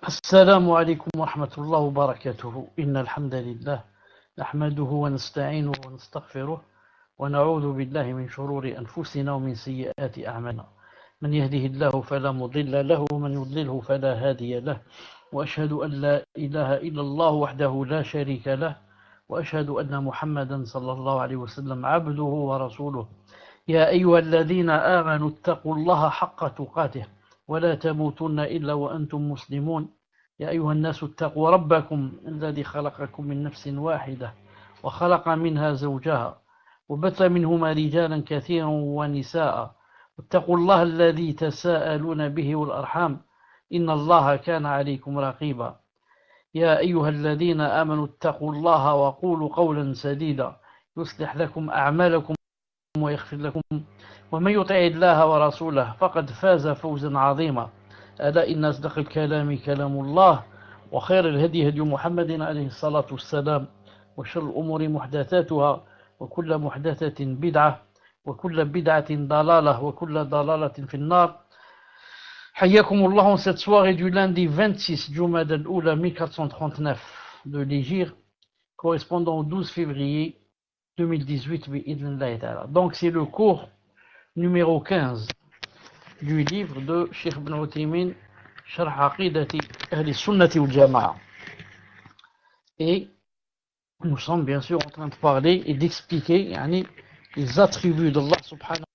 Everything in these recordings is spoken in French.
السلام عليكم ورحمة الله وبركاته. إن الحمد لله نحمده ونستعينه ونستغفره ونعوذ بالله من شرور أنفسنا ومن سيئات أعمالنا. من يهده الله فلا مضل له ومن يضلله فلا هادي له، وأشهد أن لا إله إلا الله وحده لا شريك له، وأشهد أن محمدا صلى الله عليه وسلم عبده ورسوله. يا أيها الذين آمنوا اتقوا الله حق تقاته ولا تموتن إلا وأنتم مسلمون. يا أيها الناس اتقوا ربكم الذي خلقكم من نفس واحدة وخلق منها زوجها وبث منهما رجالا كثيرا ونساء، واتقوا الله الذي تساءلون به والأرحام إن الله كان عليكم رقيبا. يا أيها الذين آمنوا اتقوا الله وقولوا قولا سديدا يصلح لكم أعمالكم ويغفر لكم، ومن يطع الله ورسوله فقد فاز فوزا عظيما. ألا إن أصدق الكلام كلام الله، وخير الهدي هدي محمد عليه الصلاة والسلام، وشر الأمور محدثاتها، وكل محدثة بدعة، وكل بدعة ضلالة، وكل ضلالة في النار. حياكم الله en cette soirée du lundi 26 Jumada al-Oula 1439 de l'Hégire, correspondant au 12 février 2018. Donc c'est le cours numéro 15 du livre de Cheikh Ibn Uthaymin, Sharh Aqidati Ahli Sunnati wal Jama'a. Et nous sommes bien sûr en train de parler et d'expliquer les attributs d'Allah subhanahu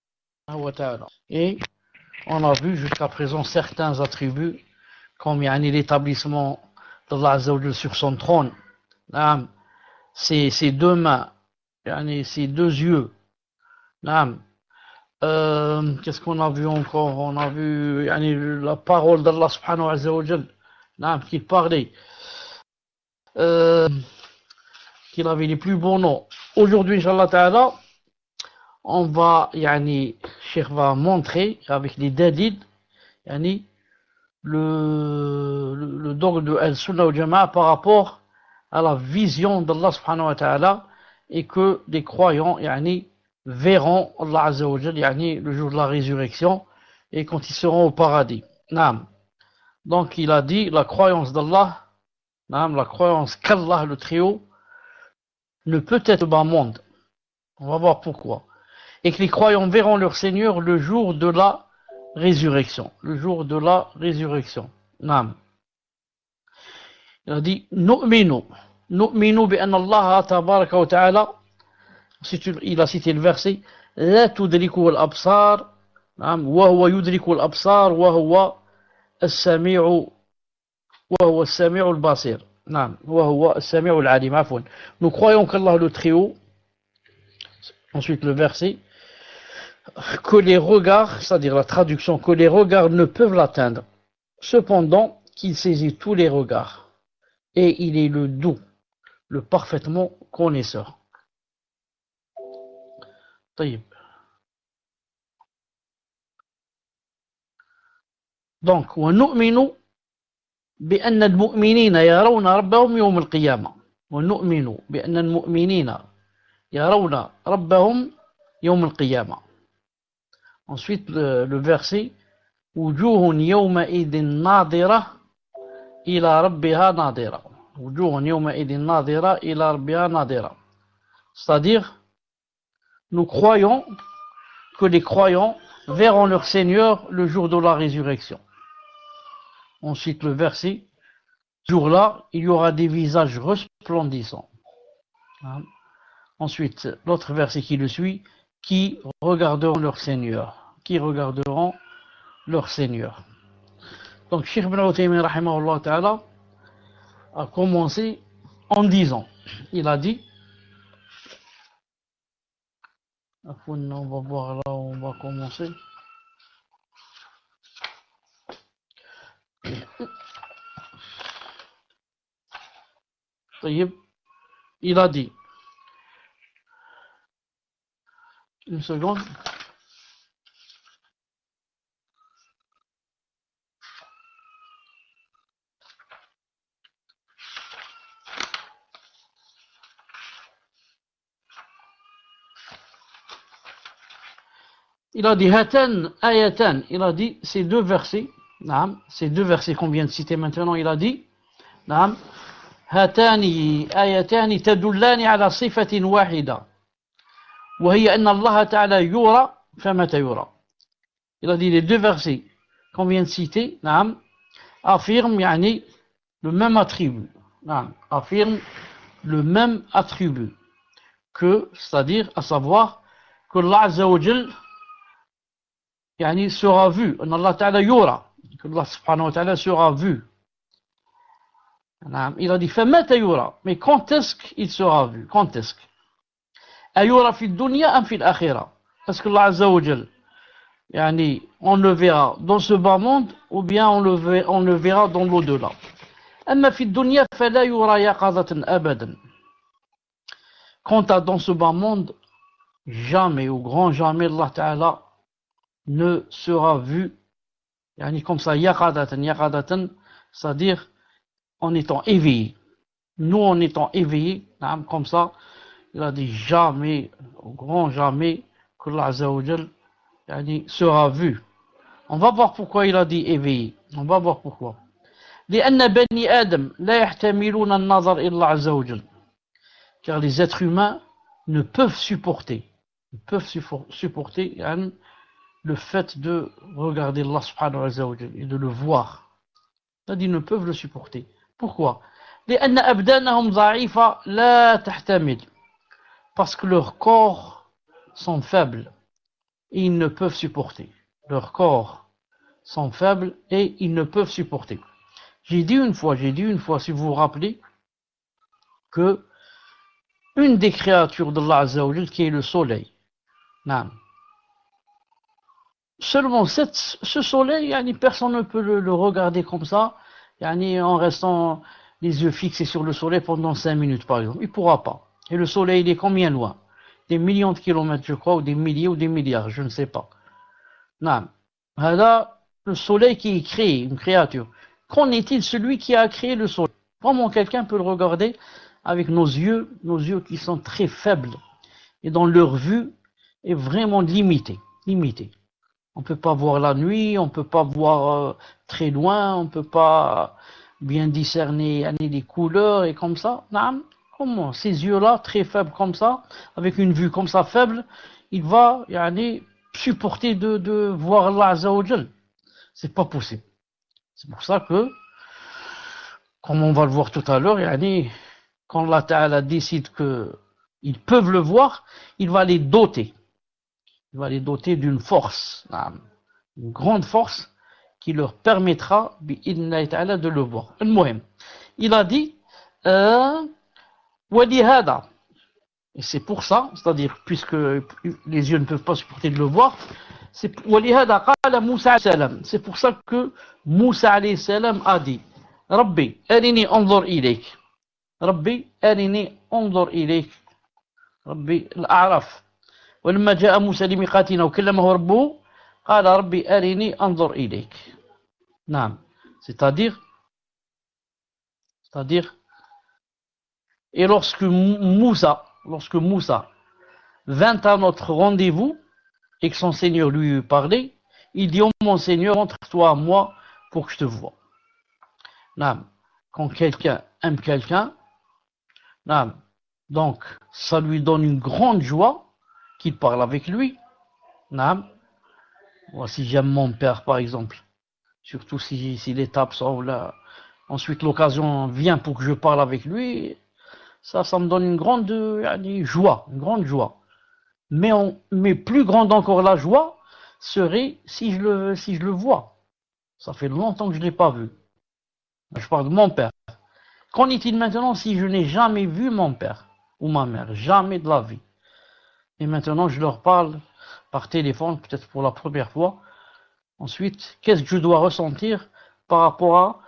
wa ta'ala. Et on a vu jusqu'à présent certains attributs comme l'établissement d'Allah Azza wa Jalla sur son trône, ses deux mains, ses deux yeux. Qu'est-ce qu'on a vu encore? On a vu la parole d'Allah subhanahu wa ta'ala, qu'il parlait, qu'il avait les plus bons noms. Aujourd'hui, Inch'Allah ta'ala, on va, Cheikh va montrer avec les dalil, le dogme de Al-Sunnah wal Jama'a par rapport à la vision d'Allah subhanahu wa ta'ala, et que les croyants, verront Allah Azza wa Jalla, le jour de la résurrection, et quand ils seront au paradis. Donc il a dit la croyance d'Allah, la croyance qu'Allah le Très-Haut ne peut être bas monde. On va voir pourquoi. Et que les croyants verront leur Seigneur le jour de la résurrection. Le jour de la résurrection. Il a dit nu'minu bi anna Allah tabaraka wa ta'ala. Il a cité le verset لا تدركه الأبصار وهو يدرك الأبصار وهو السميع البصير وهو السميع العليم عفوا. Nous croyons qu'Allah le Très-Haut, ensuite le verset, que les regards, c'est-à-dire la traduction, que les regards ne peuvent l'atteindre, cependant qu'il saisit tous les regards, et il est le doux, le parfaitement connaisseur. طيب. Donc ونؤمن بأن المؤمنين يرون ربهم يوم القيامة. ونؤمن بأن المؤمنين يرون ربهم يوم القيامة. Ensuite le verset وجوه يومئذ ناظرة إلى ربها ناظرة. وجوه يومئذ ناظرة إلى ربها ناظرة. C'est-à-dire, nous croyons que les croyants verront leur Seigneur le jour de la résurrection. Ensuite, le verset, ce jour-là, il y aura des visages resplendissants. Ensuite, l'autre verset qui le suit, qui regarderont leur Seigneur. Qui regarderont leur Seigneur. Donc, Cheikh Ibn Uthaymin, rahimahullah ta'ala, a commencé en disant, il a dit, on va voir là où on va commencer. Il a dit, une seconde. Il a dit Hatan ayatan, il a dit ces deux versets, Naam, ces deux versets qu'on vient de citer maintenant, il a dit, Naam, هاتان آيتان تدلان على صفة واحدة وهي أن الله تعالى يرى فمتى يرى. Il a dit les deux versets qu'on vient de citer, Naam, affirment يعني, le même attribut. Naam, affirment le même attribut que, c'est-à-dire, à savoir que Allah Azza wa Jal يعني sera vu, أن Allah Ta'ala yura, que Allah Subhanahu wa Ta'ala sera vu. Il a dit فمتى يرى, mais quand est-ce qu'il sera vu, quand est-ce que أيرى في الدنيا أم في الآخرة, est-ce que Allah Azza wa Jal يعني on le verra dans ce bas monde ou bien on le verra dans l'au-delà. أما في الدنيا فلا يرى يقظة أبدا. Quant à dans ce bas monde, jamais, au grand jamais, Allah Ta'ala ne sera vu يعني comme ça, yaqadatan, c'est-à-dire en étant éveillé. Nous en étant éveillés, comme ça, il a dit jamais, au grand jamais, que Allah Azza wa Jal sera vu. On va voir pourquoi il a dit éveillé. On va voir pourquoi. لأن بني آدم لا يحتملون النظر إلى الله عز وجل. Car les êtres humains ne peuvent supporter le fait de regarder Allah subhanahu wa ta'ala et de le voir. C'est-à-dire ils ne peuvent le supporter. Pourquoi? لأن أبدانهم ضعيفة لا تحتمل. Parce que leurs corps sont faibles et ils ne peuvent supporter. Leurs corps sont faibles et ils ne peuvent supporter. J'ai dit une fois, si vous vous rappelez, que une des créatures d'Allah Azza wa Jal, qui est le soleil, seulement ce soleil, personne ne peut le regarder comme ça, en restant les yeux fixés sur le soleil pendant 5 minutes par exemple. Il ne pourra pas. Et le soleil, il est combien loin? Des millions de kilomètres, je crois, ou des milliers ou des milliards, je ne sais pas. Là, le soleil qui est créé, une créature. Qu'en est-il celui qui a créé le soleil? Comment quelqu'un peut le regarder avec nos yeux qui sont très faibles et dont leur vue est vraiment limitée. On ne peut pas voir la nuit, on ne peut pas voir très loin, on ne peut pas bien discerner les couleurs et comme ça. Comment ces yeux-là, très faibles comme ça, avec une vue comme ça faible, il va supporter de voir Allah Azza wa Jal? C'est pas possible. C'est pour ça que, comme on va le voir tout à l'heure, quand Allah Ta'ala décide qu'ils peuvent le voir, il va les doter. Il va les doter d'une force, une grande force qui leur permettra de le voir. Il a dit وَلِهَذَا, et c'est pour ça, c'est-à-dire puisque les yeux ne peuvent pas supporter de le voir, وَلِهَذَا قَالَ مُوسَى عَلَيْهِ السَّلَامُ, c'est pour ça que Moussa alayhi salam a dit رَبِّي أَرِنِي أَنظُرْ إِلَيْكَ, رَبِّي أَرِنِي أَنظُرْ إِلَيْكَ, رَبِّي الأعراف. ولما جاء موسى لميقاتنا وكلمه ربه قال ربي أرني أنظر إليك. C'est-à-dire, et lorsque Moussa vint à notre rendez-vous et que son Seigneur lui parlait, il dit: oh mon Seigneur, montre-toi à moi pour que je te voie. Quand quelqu'un aime quelqu'un, donc ça lui donne une grande joie qu'il parle avec lui. Moi, si j'aime mon père par exemple, surtout si l'étape sort là, ensuite l'occasion vient pour que je parle avec lui, ça me donne une grande joie, mais plus grande encore la joie serait si je le vois. Ça fait longtemps que je ne l'ai pas vu. Je parle de mon père. Qu'en est-il maintenant si je n'ai jamais vu mon père ou ma mère? Jamais de la vie. Et maintenant je leur parle par téléphone, peut-être pour la première fois. Ensuite, qu'est-ce que je dois ressentir par rapport à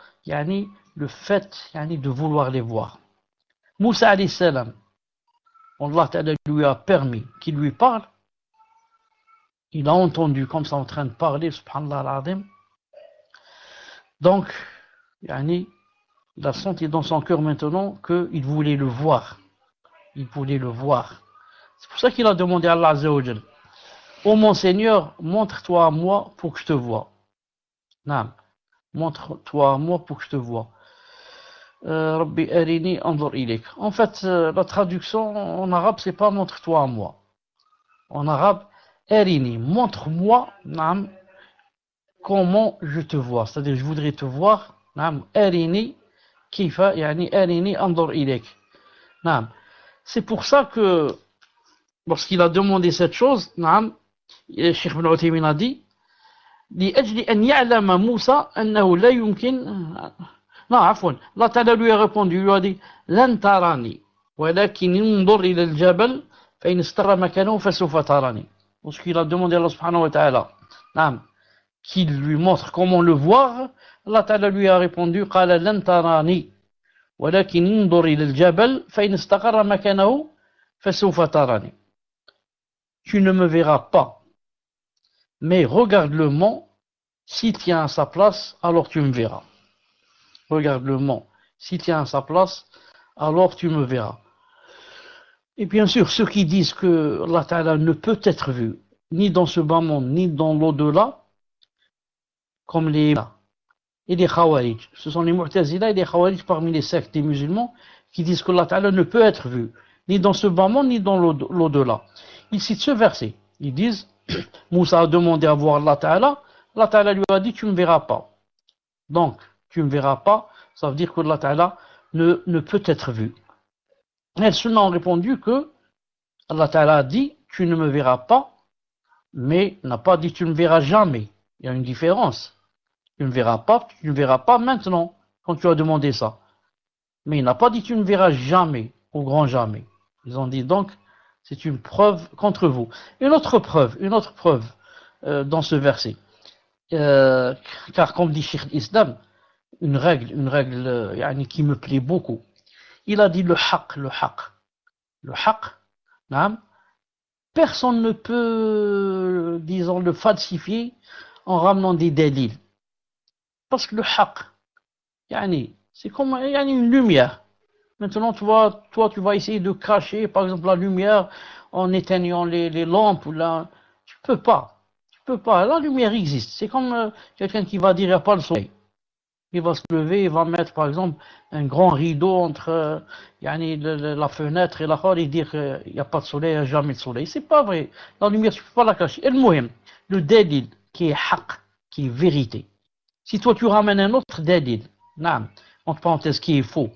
le fait de vouloir les voir? Moussa alayhi salam, Allah Ta'ala lui a permis qu'il lui parle. Il a entendu comme ça en train de parler, subhanallah al-azim. Donc, il a senti dans son cœur maintenant qu'il voulait le voir. C'est pour ça qu'il a demandé à Allah Azza wa Jal: oh mon Seigneur, montre-toi à moi pour que je te voie. montre-toi à moi pour que je te vois. Rabbi arini anzur ilayk. En fait, la traduction en arabe, c'est pas montre-toi à moi. En arabe, arini, montre-moi, naam, comment je te vois. C'est-à-dire, je voudrais te voir, naam, arini, kifa, yani arini anzur ilayk. Naam. C'est pour ça que, lorsqu'il a demandé cette chose, naam, Cheikh Ibn Uthaymin a dit, لأجل أن يعلم موسى أنه لا يمكن non, عفوا الله تعالى lui a répondu, lui a dit لن تراني ولكن انظر إلى الجبل فإن استقر مكانه فسوف تراني. Lorsqu'il a demandé à Allah subhanahu wa ta'ala qu'il lui montre comment le voir, Allah ta'ala lui a répondu قال لن تراني ولكن انظر إلى الجبل فإن استقر مكانه فسوف تراني. Tu ne me verras pas, mais regarde le mont, s'il tient à sa place, alors tu me verras. Regarde le mont, s'il tient à sa place, alors tu me verras. Et bien sûr, ceux qui disent que Allah Ta'ala ne peut être vu, ni dans ce bas monde, ni dans l'au-delà, comme les et les Khawarij. Ce sont les Mu'tazila et les Khawarij parmi les sectes des musulmans qui disent que Allah Ta'ala ne peut être vu, ni dans ce bas monde, ni dans l'au-delà. Ils citent ce verset. Ils disent, Moussa a demandé à voir Allah Ta'ala lui a dit, tu ne me verras pas. Donc, tu ne me verras pas, ça veut dire que Allah Ta'ala ne peut être vu. Et ceux-là ont répondu que Allah Ta'ala a dit, tu ne me verras pas, mais n'a pas dit, tu ne me verras jamais. Il y a une différence. Tu ne verras pas maintenant, quand tu as demandé ça. Mais il n'a pas dit, tu ne verras jamais, au grand jamais. Ils ont dit donc, c'est une preuve contre vous. Une autre preuve dans ce verset. Car comme dit Cheikh l'Islam, une règle qui me plaît beaucoup. Il a dit le haqq. Le haqq, personne ne peut, disons, le falsifier en ramenant des délits. Parce que le haqq, c'est comme une lumière. Maintenant, toi, tu vas essayer de cacher, par exemple, la lumière en éteignant les lampes. Tu peux pas. La lumière existe. C'est comme quelqu'un qui va dire il n'y a pas le soleil. Il va se lever, il va mettre, par exemple, un grand rideau entre la fenêtre et la hall et dire qu'il n'y a pas de soleil, il n'y a jamais de soleil. C'est pas vrai. La lumière, tu ne peux pas la cacher. Et le dalil qui est haqq, qui est vérité. Si toi, tu ramènes un autre dalil, entre parenthèses, qui est faux,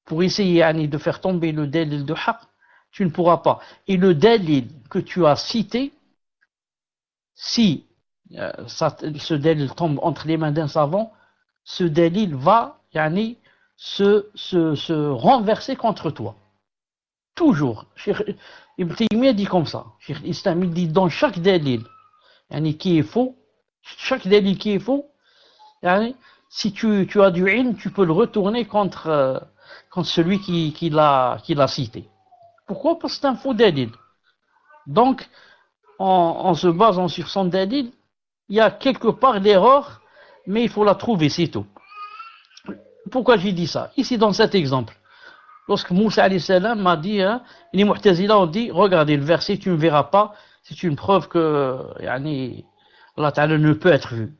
pour essayer de faire tomber le dalil de haqq, tu ne pourras pas. Et le dalil que tu as cité, si ce dalil tombe entre les mains d'un savant, ce dalil va se renverser contre toi. Toujours. Ibn Taymiyyah dit comme ça. Cheikh l'Islam, il dit dans chaque dalil qui est faux, si tu as du ilm, tu peux le retourner contre celui qui l'a cité. Pourquoi? Parce que c'est un faux dalil. Donc, en se basant sur son dalil, il y a quelque part l'erreur, mais il faut la trouver, c'est tout. Pourquoi j'ai dit ça? Ici, dans cet exemple, lorsque Moussa alayhi salam m'a dit, les Mu'tazila ont dit, regardez le verset, tu ne verras pas, c'est une preuve que Allah Ta'ala ne peut être vu.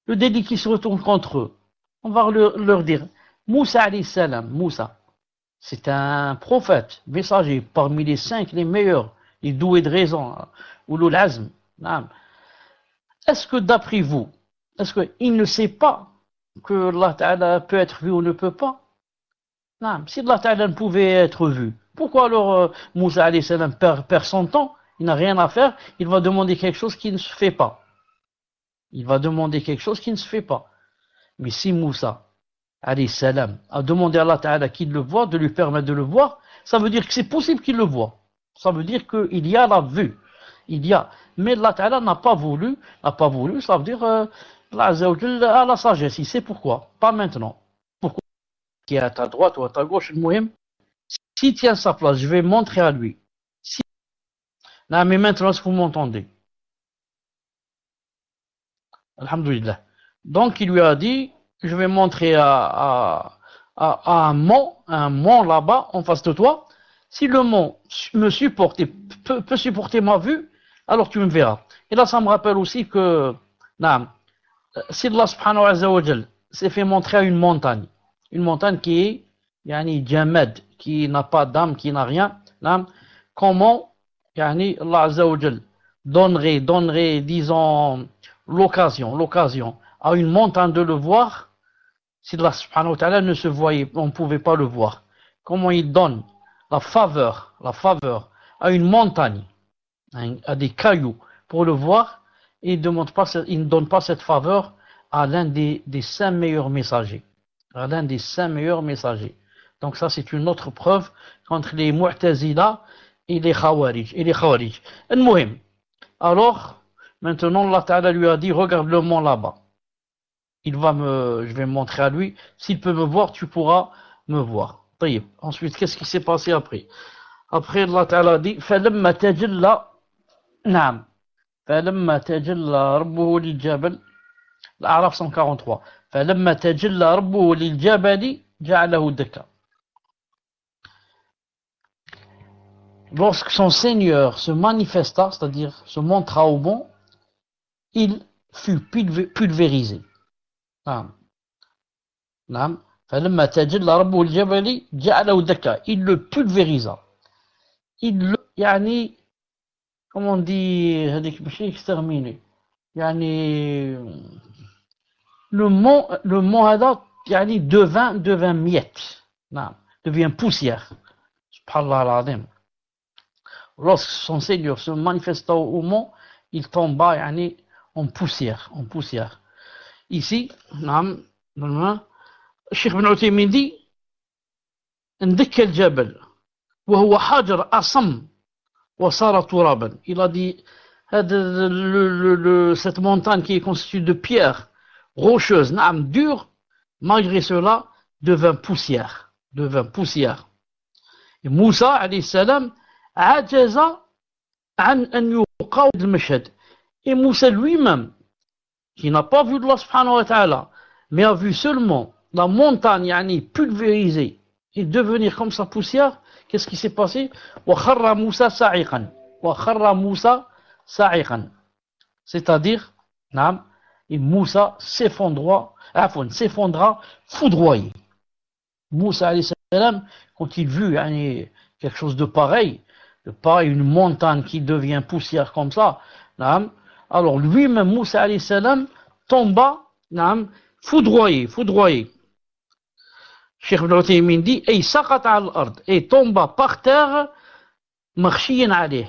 Le délit qui se retourne contre eux, on va leur dire, Moussa alayhi salam, c'est un prophète, messager, parmi les 5 les meilleurs, les doués de raison, ulul azm. Est-ce que d'après vous, est-ce qu'il ne sait pas que Allah Ta'ala peut être vu ou ne peut pas? Non. Si Allah Ta'ala ne pouvait être vu, pourquoi alors Moussa alayhi salam perd son temps? Il n'a rien à faire, il va demander quelque chose qui ne se fait pas. Mais si Moussa alayhi salam a demandé à Allah Ta'ala qu'il le voit, de lui permettre de le voir, ça veut dire que c'est possible qu'il le voit. Ça veut dire qu'il y a la vue. Mais Allah Ta'ala n'a pas voulu, ça veut dire Allah Azza wa Jalla a la sagesse. Il sait pourquoi, pas maintenant. Pourquoi? Qui est à ta droite ou à ta gauche, le muhim. S'il tient sa place, je vais montrer à lui. Non, mais maintenant, est-ce que vous m'entendez? Alhamdulillah. Donc, il lui a dit, je vais montrer à un mont là-bas, en face de toi. Si le mont me supporte et peut supporter ma vue, alors tu me verras. Et là, ça me rappelle aussi que, si Allah subhanahu wa ta'ala s'est fait montrer à une montagne qui est yani jamad, qui n'a pas d'âme, qui n'a rien, comment yani Allah azza wa jal donnerait disons l'occasion à une montagne de le voir si Allah subhanahu wa ta'ala ne se voyait, on ne pouvait pas le voir. Comment il donne la faveur à une montagne, à des cailloux pour le voir, et il ne donne pas cette faveur à l'un des 5 meilleurs messagers. Donc ça c'est une autre preuve contre les Mu'tazila et les Khawarij. Alors, maintenant Allah Ta'ala lui a dit, regarde le mont là-bas. Je vais me montrer à lui. S'il peut me voir, tu pourras me voir. Ensuite, qu'est-ce qui s'est passé après? Après, Allah Ta'ala a dit, فَلَمَّا تَجَلَّى نعم فَلَمَّا تَجَلَّى رَبُّهُ لِلْجَبَلِ الأعراف 143 فَلَمَّا تَجَلَّى رَبُّهُ لِلْجَبَلِ جَعَلَهُ دَكًّا. Lorsque son Seigneur se manifesta, c'est-à-dire se montra au mont, il fut pulvérisé. فلما تجلى ربه الجبل جعله دكا, il le pulvérisa, يعني comment on dit, هذيك ماشي exterminé, يعني le mont هذا يعني devint miettes, devient poussière. Subhanallah al-Azim. Lorsque son Seigneur se manifesta au mont, il tomba يعني en poussière. Ici, الشيخ بن عثيمين dit اندك الجبل وهو حجر أصم وصار ترابا. Il a dit cette montagne qui est constituée de pierres rocheuses, dures, malgré cela devint poussière. Et Moussa alayhi salam عجز عن أن يقاوم المشهد. Et Moussa lui-même, qui n'a pas vu Allah subhanahu wa ta'ala, mais a vu seulement la montagne yani pulvérisée et devenir comme sa poussière, qu'est-ce qui s'est passé? وَخَرَّ مُوسَى صَاعِقًا, c'est-à-dire et Moussa s'effondra foudroyé. Moussa alayhi salam, quand il vit yani, quelque chose de pareil, une montagne qui devient poussière comme ça, alors lui-même Moussa alayhi salam tomba foudroyé. Cheikh Ibn Uthaymin dit ay saqata al ard, et tomba par terre, makhshiyan alayh,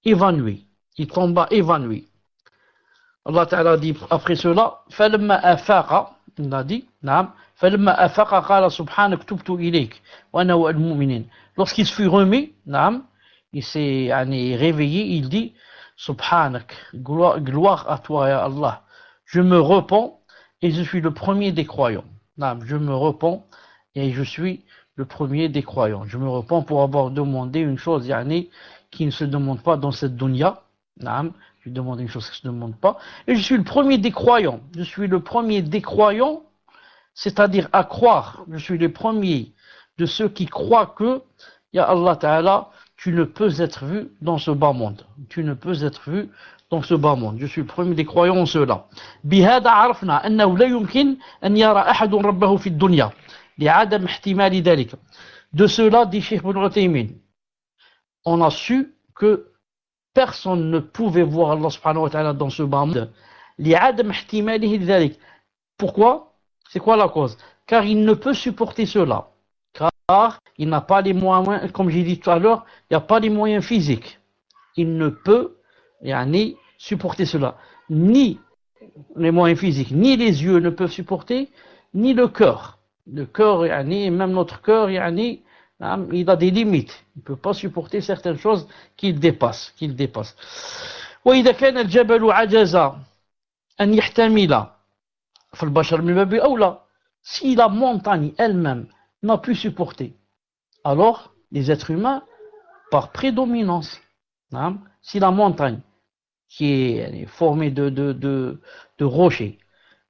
évanoui. Il tomba évanoui. Allah Ta'ala dit après cela, falamma afaqa, il a dit, falamma afaqa qala subhanak tubtu ilayk wa ana wal mu'minin. Lorsqu'il se fut remis, il s'est réveillé, il dit subhanak, gloire à toi ya Allah, je me repens et je suis le premier des croyants. Je me repens et je suis le premier des croyants. Je me repens pour avoir demandé une chose qui ne se demande pas dans cette dunya. Je demande une chose qui ne se demande pas. Et je suis le premier des croyants. C'est-à-dire à croire. Je suis le premier de ceux qui croient que, ya Allah Ta'ala, tu ne peux être vu dans ce bas monde. Je suis le premier des croyants en cela. بهذا عرفنا أنه لا يمكن أن يرى أحد ربه في الدنيا لعدم احتمال ذلك. De cela, dit Cheikh Ibn Uthaymin, on a su que personne ne pouvait voir Allah subhanahu wa ta'ala dans ce bas monde. لعدم احتماله ذلك. Pourquoi? C'est quoi la cause? Car il ne peut supporter cela. Car il n'a pas les moyens, comme j'ai dit tout à l'heure, il n'y a pas les moyens physiques. Il ne peut supporter cela. Ni les moyens physiques, ni les yeux ne peuvent supporter, ni le cœur. Le cœur, même notre cœur, il a des limites. Il ne peut pas supporter certaines choses qu'il dépasse. وإذا كان الجبل عجز أن يحتمل فالبشر من باب أولى. Si la montagne elle-même n'a pu supporter, alors les êtres humains, par prédominance, si la montagne qui est formée de rochers,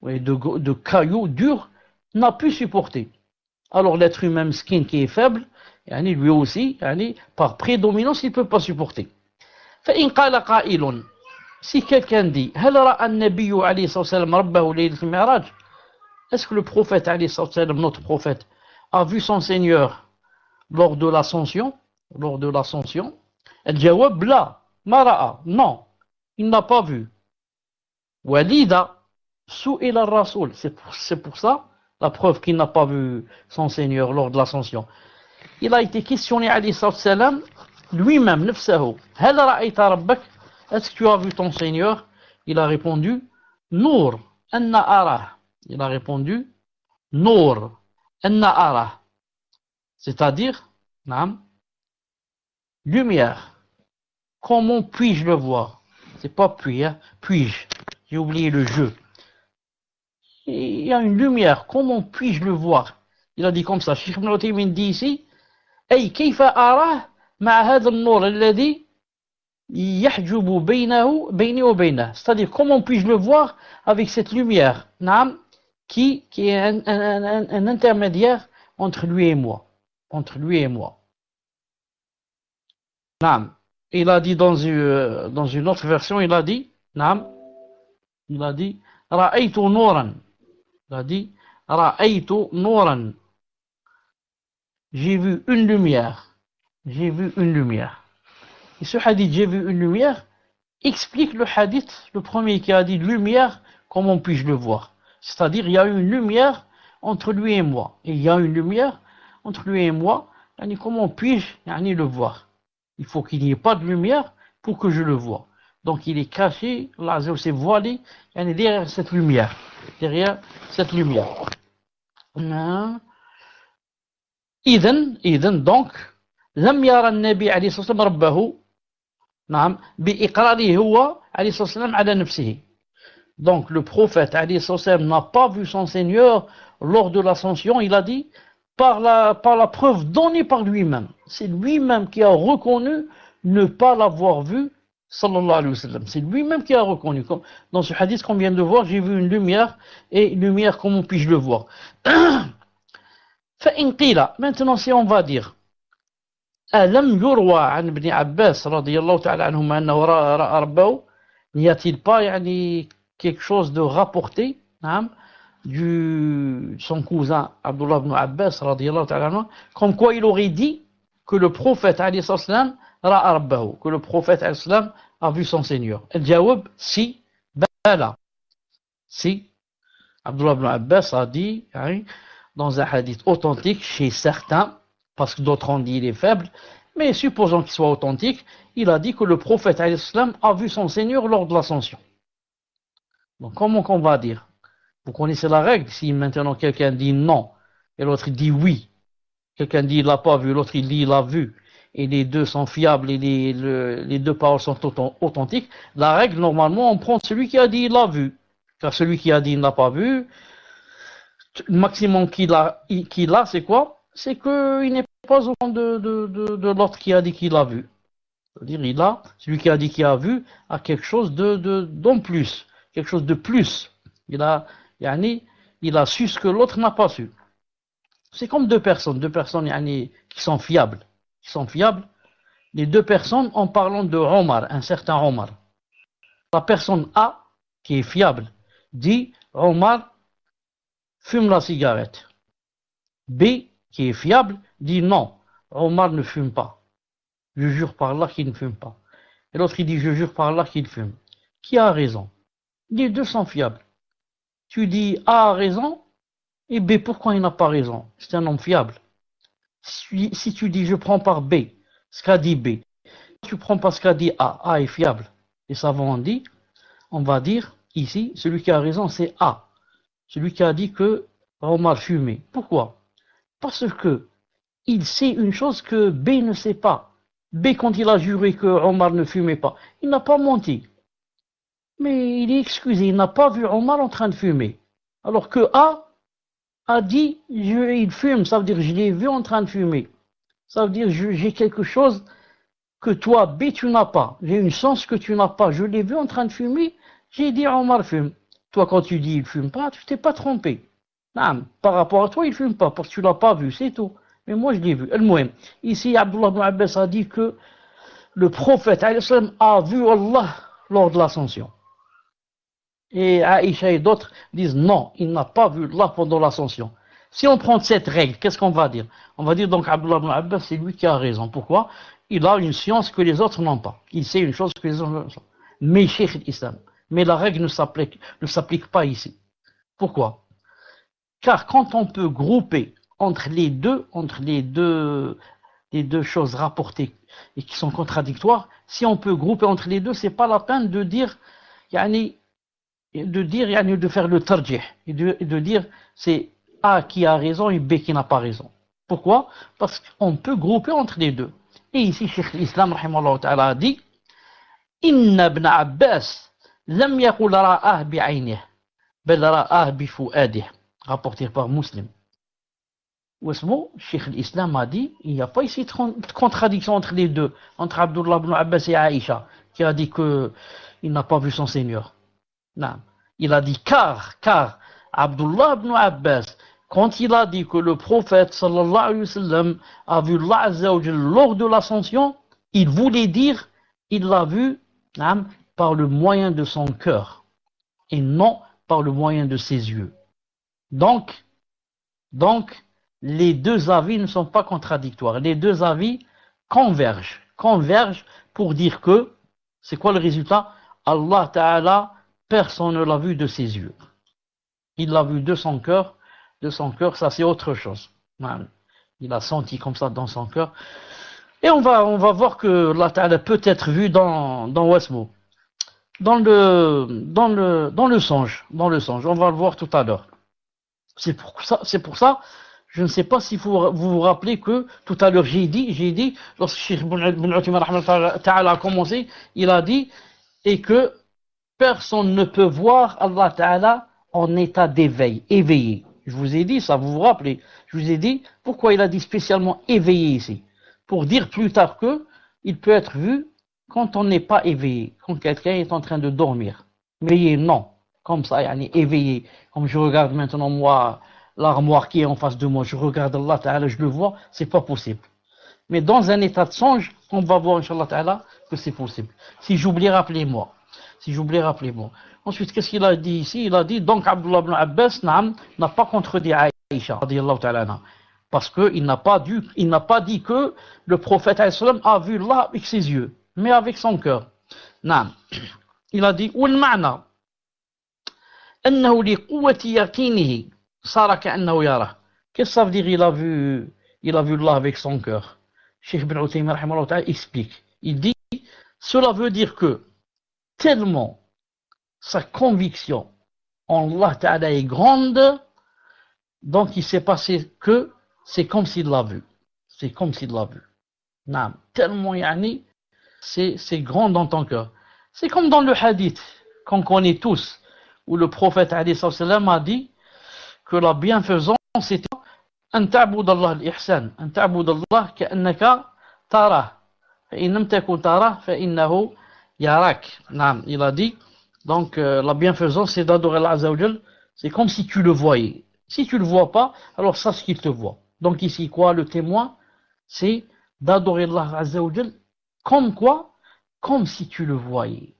de cailloux durs, n'a pu supporter, alors l'être humain mesquin qui est faible, lui aussi, par prédominance, il ne peut pas supporter. فإن قال قائل, si quelqu'un dit هل رأى النبي عليه الصلاة والسلام ربه ليلة المعراج, est-ce que le prophète عليه الصلاة والسلام, notre prophète, a vu son Seigneur lors de l'ascension? Lors de l'ascension, الجواب لا, ما رأى, non, il n'a pas vu. ولذا سئل الرسول, c'est pour ça la preuve qu'il n'a pas vu son Seigneur lors de l'ascension. Il a été questionné عليه الصلاة والسلام lui-même, نفسه, هل رأيت ربك, est-ce que tu as vu ton Seigneur? Il a répondu نور أن أراه. Il a répondu نور أن أراه, c'est-à-dire نعم, lumière. Comment puis-je le voir? C'est pas puis, hein? Puis-je? J'ai oublié le jeu. Il y a une lumière. Comment puis-je le voir? Il a dit comme ça. Cheikh Ibn Uthaymin dit ici, أي كيف أراه مع هذا النور الذي يحجب بيني وبينه. C'est-à-dire, comment puis-je le voir avec cette lumière, نعم, qui est un intermédiaire entre lui et moi. Entre lui et moi. نعم. Il a dit dans une autre version, il a dit, نعم, il a dit, رأيت نورا. Il a dit, رأيت نورا. J'ai vu une lumière. J'ai vu une lumière. Et ce hadith, j'ai vu une lumière, explique le hadith, le premier qui a dit lumière, comment puis-je le voir? C'est-à-dire, il y a une lumière entre lui et moi. Et il y a une lumière entre lui et moi, comment puis-je le voir? Il faut qu'il n'y ait pas de lumière pour que je le vois. Donc il est caché, Allah Azza wa Jalla s'est voilé derrière cette lumière. Derrière cette lumière. إذن donc لم يرى النبي عليه الصلاة والسلام ربه, نعم, بإقراره هو عليه الصلاة والسلام على نفسه. Donc le prophète عليه الصلاة والسلام n'a pas vu son Seigneur lors de l'ascension. Il a dit par la preuve donnée par lui-même. C'est lui-même qui a reconnu ne pas l'avoir vu, sallallahu alayhi wa sallam. C'est lui-même qui a reconnu. Comme dans ce hadith qu'on vient de voir, j'ai vu une lumière, et lumière, comment puis-je le voir? فإن قيل, maintenant si on va dire, ألم يروى عن ابن عباس رضي الله تعالى عنهما أنه رأى ربه, n'y a-t-il pas quelque chose de rapporté, نعم, son cousin Abdullah ibn Abbas radiyallahu ta'ala anhu, comme quoi il aurait dit que le prophète alayhi salam ra'a rabbahu, que le prophète alayhi salam a vu son Seigneur. El jawab, si, bala. Si, Abdullah ibn Abbas a dit, dans un hadith authentique chez certains, parce que d'autres ont dit il est faible, mais supposons qu'il soit authentique, il a dit que le prophète alayhi salam a vu son Seigneur lors de l'ascension. Donc comment qu'on va dire? Vous connaissez la règle, si maintenant quelqu'un dit non, et l'autre dit oui, quelqu'un dit il l'a pas vu, l'autre il dit il l'a vu, et les deux sont fiables, et les deux paroles sont authentiques, la règle, normalement, on prend celui qui a dit il l'a vu, car celui qui a dit il ne l'a pas vu, le maximum qu'il a, c'est quoi? C'est qu'il n'est pas au fond de l'autre qui a dit qu'il l'a vu. C'est-à-dire, celui qui a dit qu'il a vu, a quelque chose d'en plus, quelque chose de plus. Il a su ce que l'autre n'a pas su. C'est comme deux personnes qui sont fiables. Les deux personnes, en parlant de Omar, un certain Omar. La personne A, qui est fiable, dit Omar fume la cigarette. B, qui est fiable, dit non, Omar ne fume pas. Je jure par Allah qu'il ne fume pas. Et l'autre il dit je jure par Allah qu'il fume. Qui a raison? Les deux sont fiables. Tu dis A a raison, et B, pourquoi il n'a pas raison? C'est un homme fiable. Si tu dis je prends par B, ce qu'a dit B, tu prends pas ce qu'a dit A est fiable. Les savants ont dit, on va dire ici, celui qui a raison c'est A. Celui qui a dit que Omar fumait. Pourquoi? Parce que il sait une chose que B ne sait pas. B, quand il a juré que Omar ne fumait pas, il n'a pas menti. Mais il est excusé, il n'a pas vu Omar en train de fumer. Alors que A dit, il fume, ça veut dire je l'ai vu en train de fumer. Ça veut dire j'ai quelque chose que toi, B, tu n'as pas. J'ai une chance que tu n'as pas. Je l'ai vu en train de fumer, j'ai dit Omar fume. Toi, quand tu dis il fume pas, tu t'es pas trompé. Non, par rapport à toi, il fume pas, parce que tu l'as pas vu, c'est tout. Mais moi, je l'ai vu. Ici, Abdullah ibn Abbas a dit que le prophète a vu Allah lors de l'ascension. Et Aïcha et d'autres disent non, il n'a pas vu Allah pendant l'ascension. Si on prend cette règle, qu'est-ce qu'on va dire? On va dire donc Abdullah ibn Abbas, c'est lui qui a raison. Pourquoi? Il a une science que les autres n'ont pas. Il sait une chose que les autres n'ont pas. Mais Cheikh l'Islam. Mais la règle ne s'applique pas ici. Pourquoi? Car quand on peut grouper entre les deux choses rapportées et qui sont contradictoires, si on peut grouper entre les deux, c'est pas la peine de dire, de faire le tarjih et de dire c'est A qui a raison et B qui n'a pas raison. Pourquoi? Parce qu'on peut grouper entre les deux. Et ici, Cheikh l'Islam rahimahullah ta'ala a dit Inna ibn Abbas lam yaqul ra'ah bi'aynih bal ra'ah bi fu'adih, rapporté par Muslim. Ouesmo, Cheikh l'Islam a dit il n'y a pas ici de contradiction entre les deux, entre Abdullah ibn Abbas et Aïcha, qui a dit qu'il n'a pas vu son Seigneur. Non. Il a dit car Abdullah ibn Abbas, quand il a dit que le prophète sallallahu alayhi wa sallam a vu Allah Azza wa Jalla lors de l'ascension, il voulait dire il l'a vu par le moyen de son cœur et non par le moyen de ses yeux. Donc les deux avis ne sont pas contradictoires. Les deux avis convergent pour dire que c'est quoi le résultat? Allah Ta'ala, personne ne l'a vu de ses yeux. Il l'a vu de son cœur, ça c'est autre chose. Il a senti comme ça dans son cœur. Et on va voir que Allah Ta'ala peut être vu dans Wasmo. Dans le songe. On va le voir tout à l'heure. C'est pour ça, je ne sais pas si vous vous rappelez que tout à l'heure j'ai dit, lorsque Cheikh Ibn Uthaymin Ta'ala a commencé, il a dit, et que personne ne peut voir Allah Ta'ala en état d'éveil, éveillé. Je vous ai dit ça, vous vous rappelez? Je vous ai dit pourquoi il a dit spécialement éveillé ici. Pour dire plus tard que il peut être vu quand on n'est pas éveillé, quand quelqu'un est en train de dormir. Éveillé, non. Comme ça, éveillé. Comme je regarde maintenant moi, l'armoire qui est en face de moi, je regarde Allah Ta'ala, je le vois, c'est pas possible. Mais dans un état de songe, on va voir, Inch'Allah Ta'ala, que c'est possible. Si j'oublie, rappelez-moi. Ensuite, qu'est-ce qu'il a dit ici? Il a dit, donc Abdullah ibn Abbas n'a pas contredit Aïcha, radiyallahu ta'ala, parce qu'il n'a pas dit que le prophète a vu Allah avec ses yeux, mais avec son cœur. Il a dit, وَالْمَعْنَى أَنَّهُ لِقُوَّةِ يَقِينِهِ صَارَ كَأَنَّهُ يَرَهُ. Qu'est-ce que ça veut dire il a vu Allah avec son cœur? Cheikh Ibn Uthaymin rahimahullah ta'ala explique. Il dit, cela veut dire que tellement sa conviction en Allah Ta'ala est grande, donc il s'est passé que c'est comme s'il l'a vu. Tellement c'est grand dans ton cœur. C'est comme dans le hadith qu'on connaît tous, où le prophète alayhi salam a dit que la bienfaisance c'était أن تعبد الله الإحسان أن تعبد الله كأنك تراه فإن لم تكن تراه فإنه يراك. Il a dit donc la bienfaisance c'est d'adorer Allah Azza wa Jal, c'est comme si tu le voyais. Si tu le vois pas, alors sache qu'il te voit. Donc ici quoi, le témoin c'est d'adorer Allah Azza wa Jal comme quoi? Comme si tu le voyais.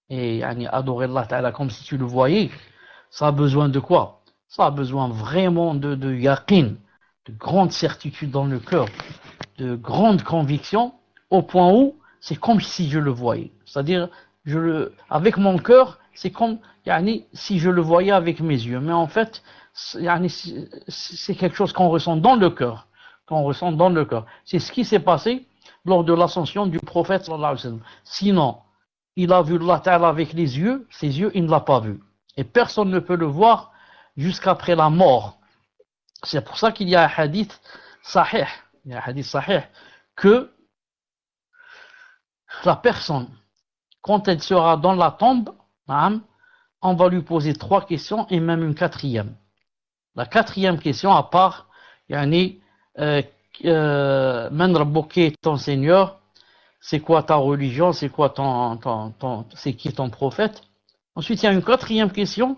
Et adorer Allah Ta'ala comme si tu le voyais, ça a besoin de quoi? Ça a besoin vraiment de yaqin, de grande certitude dans le cœur, de grande conviction, au point où c'est comme si je le voyais. C'est-à-dire, avec mon cœur, c'est comme si je le voyais avec mes yeux. Mais en fait, c'est quelque chose qu'on ressent dans le cœur. C'est ce qui s'est passé lors de l'ascension du prophète sallallahu alayhi wa sallam. Sinon, il a vu Allah Ta'ala avec les yeux, ses yeux, il ne l'a pas vu. Et personne ne peut le voir jusqu'après la mort. C'est pour ça qu'il y a un hadith sahih, que la personne, quand elle sera dans la tombe, on va lui poser 3 questions et même une 4e. La 4e question, à part, Man Rabbuki, ton Seigneur, c'est quoi ta religion, c'est quoi c'est qui ton prophète. Ensuite, il y a une 4e question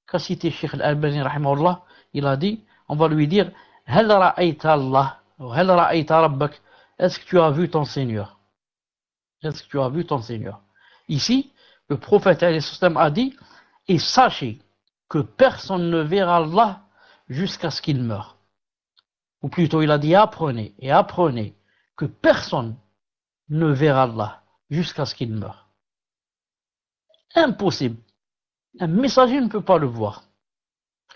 qu'a cité Cheikh Al-Albani rahimahullah. Il a dit, on va lui dire Hal ra'ayta Allah ou Hal ra'ayta Rabbak, est-ce que tu as vu ton Seigneur? est-ce que tu as vu ton Seigneur? Ici, le prophète a dit, et sachez que personne ne verra Allah jusqu'à ce qu'il meure. Ou plutôt, il a dit, apprenez que personne ne verra Allah jusqu'à ce qu'il meure. Impossible. Un messager ne peut pas le voir.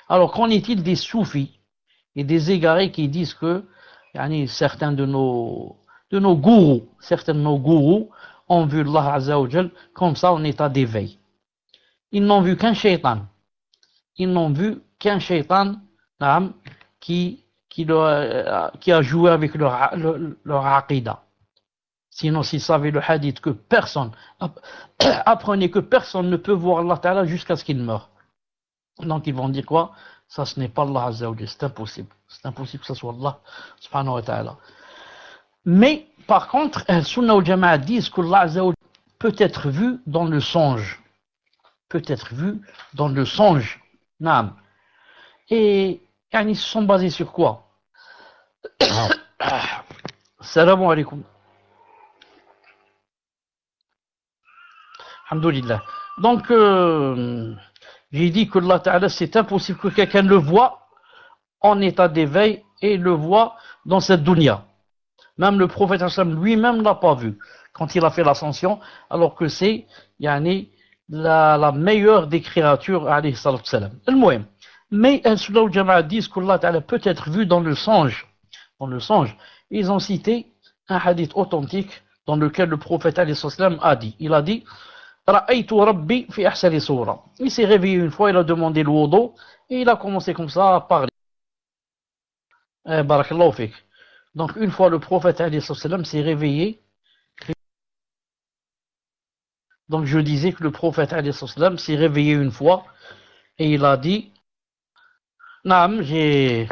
Alors, qu'en est-il des soufis et des égarés qui disent que certains de nos gourous ont vu Allah Azza wa Jal comme ça en état d'éveil. Ils n'ont vu qu'un shaitan. Qui a joué avec leur aqidah. Sinon, s'ils savaient le hadith que personne, apprenez que personne ne peut voir Allah Ta'ala jusqu'à ce qu'il meure. Donc ils vont dire quoi? Ça, ce n'est pas Allah Azza wa Jal, c'est impossible. C'est impossible que ce soit Allah Subhanahu wa Ta'ala. Mais, par contre, Al-Sunnah wal Jama'a disent que Allah Azza wa Jal peut être vu dans le songe. Peut être vu dans le songe. Naam. Et ils se sont basés sur quoi? Salam alaikum. Alhamdulillah. Donc, j'ai dit que Allah Ta'ala, c'est impossible que quelqu'un le voie en état d'éveil et le voit dans cette dunya. Même le prophète lui-même ne l'a pas vu quand il a fait l'ascension, alors que c'est la meilleure des créatures, alayhi salatu salam. Mais Al-Sunnah wal Jama'a disent qu'Allah Ta'ala peut être vu dans le songe. Dans le songe. Ils ont cité un hadith authentique dans lequel le prophète alayhi salam a dit. Il a dit Ra'aytu Rabbi fi ahsani sura. Il s'est réveillé une fois, il a demandé le wudu et il a commencé comme ça à parler. Barakallahu fik. Donc une fois le prophète alayhi salam s'est réveillé. Donc je disais que le prophète alayhi salam s'est réveillé une fois et il a dit Naam, j'ai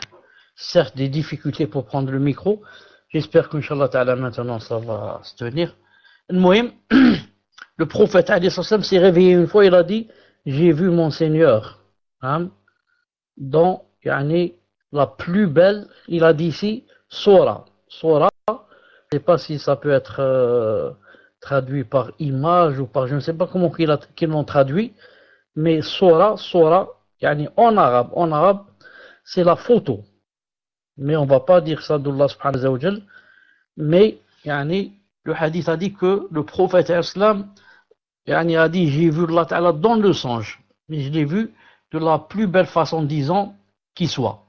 certes des difficultés pour prendre le micro. J'espère qu'Inch'Allah Ta'ala maintenant ça va se tenir. Le prophète alayhi salam s'est réveillé une fois, il a dit j'ai vu mon Seigneur dans la plus belle, il a dit ici Sora. Sora, je ne sais pas si ça peut être traduit par image ou par je ne sais pas comment qu'ils l'ont traduit, mais Sora, en arabe, c'est la photo. Mais on ne va pas dire ça d'Allah subhanahu wa ta'ala. Mais le hadith a dit que le prophète islam a dit j'ai vu Allah Ta'ala dans le songe. Mais je l'ai vu de la plus belle façon, disons, qui soit.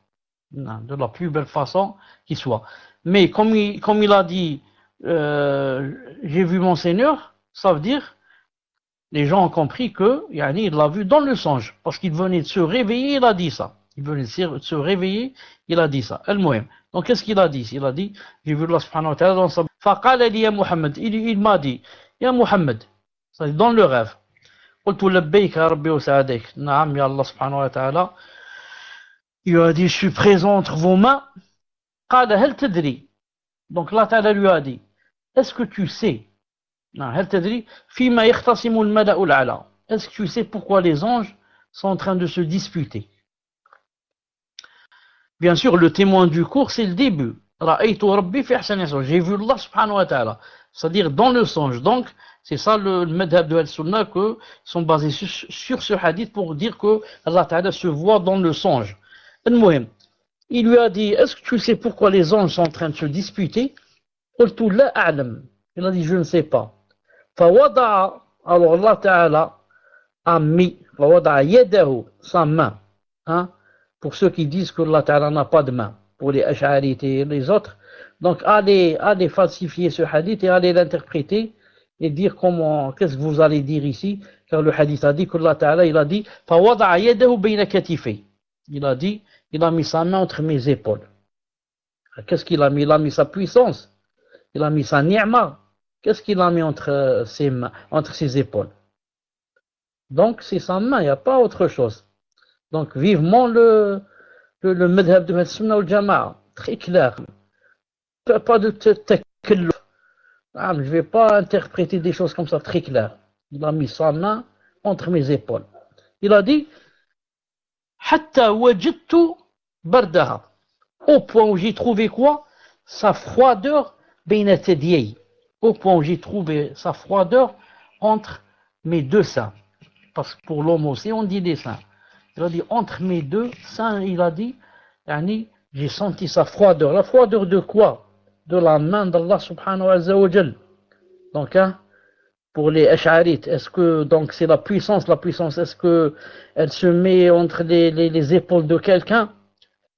De la plus belle façon qui soit. Mais comme il a dit j'ai vu mon Seigneur, ça veut dire les gens ont compris que il l'a vu dans le songe. Parce qu'il venait de se réveiller, il a dit ça. Il venait de se réveiller, il a dit ça. Donc qu'est-ce qu'il a dit? Il a dit, j'ai vu Allah subhanahu wa ta'ala dans sa... Faqala li ya Muhammad, il m'a dit, ya Muhammad, c'est dans le rêve. Qultu labbayka ya Rabbi wa sa'adik. Naam ya Allah subhanahu wa ta'ala. Il a dit, je suis présent entre vos mains. Qala hal tadri. Donc Allah ta'ala lui a dit, est-ce que tu sais? Hal tadri fima yakhtasimu al-mala'u al-'ala. Est-ce que tu sais pourquoi les anges sont en train de se disputer? Bien sûr, le témoin du cours, c'est le début. Ra'aytu Rabbi fi ahsani sura. J'ai vu Allah subhanahu wa ta'ala. C'est-à-dire dans le songe. Donc, c'est ça le madhab de Al-Sunnah que sont basés sur ce hadith pour dire que Allah ta'ala se voit dans le songe. Il lui a dit, est-ce que tu sais pourquoi les anges sont en train de se disputer? Qultu la a'lam. Il a dit, je ne sais pas. Fawada'a, alors Allah ta'ala a mis, fawada'a yadahu, sa main, pour ceux qui disent que Allah Ta'ala n'a pas de main, pour les Ash'arites et les autres. Donc, allez falsifier ce hadith et allez l'interpréter et dire qu'est-ce que vous allez dire ici, car le hadith a dit que Allah Ta'ala, il a dit, فَوَضَعَ يَدَهُ بَيْنَ كَتِفَيْهِ. Il a dit, il a mis sa main entre mes épaules. Qu'est-ce qu'il a mis? Il a mis sa puissance. Il a mis sa ni'ma. Qu'est-ce qu'il a mis entre ses mains, entre ses épaules? Donc, c'est sa main, il n'y a pas autre chose. Donc, vivement le madhab de Al-Sunnah wal Jama'a, très clair. Pas de takalluf. Je ne vais pas interpréter des choses comme ça, très clair. Il a mis sa main entre mes épaules. Il a dit, Hatta wajidtu bardaha. Au point où j'ai trouvé quoi? Sa froideur bayna tadiyay. au point où j'ai trouvé sa froideur entre mes deux seins. Parce que pour l'homme aussi, on dit des seins. Il a dit entre mes deux seins, il a dit, yani, j'ai senti sa froideur. La froideur de quoi? De la main d'Allah subhanahu wa ta'ala. Donc, hein, pour les Ash'arites, est-ce que donc c'est la puissance, est-ce que elle se met entre les épaules de quelqu'un?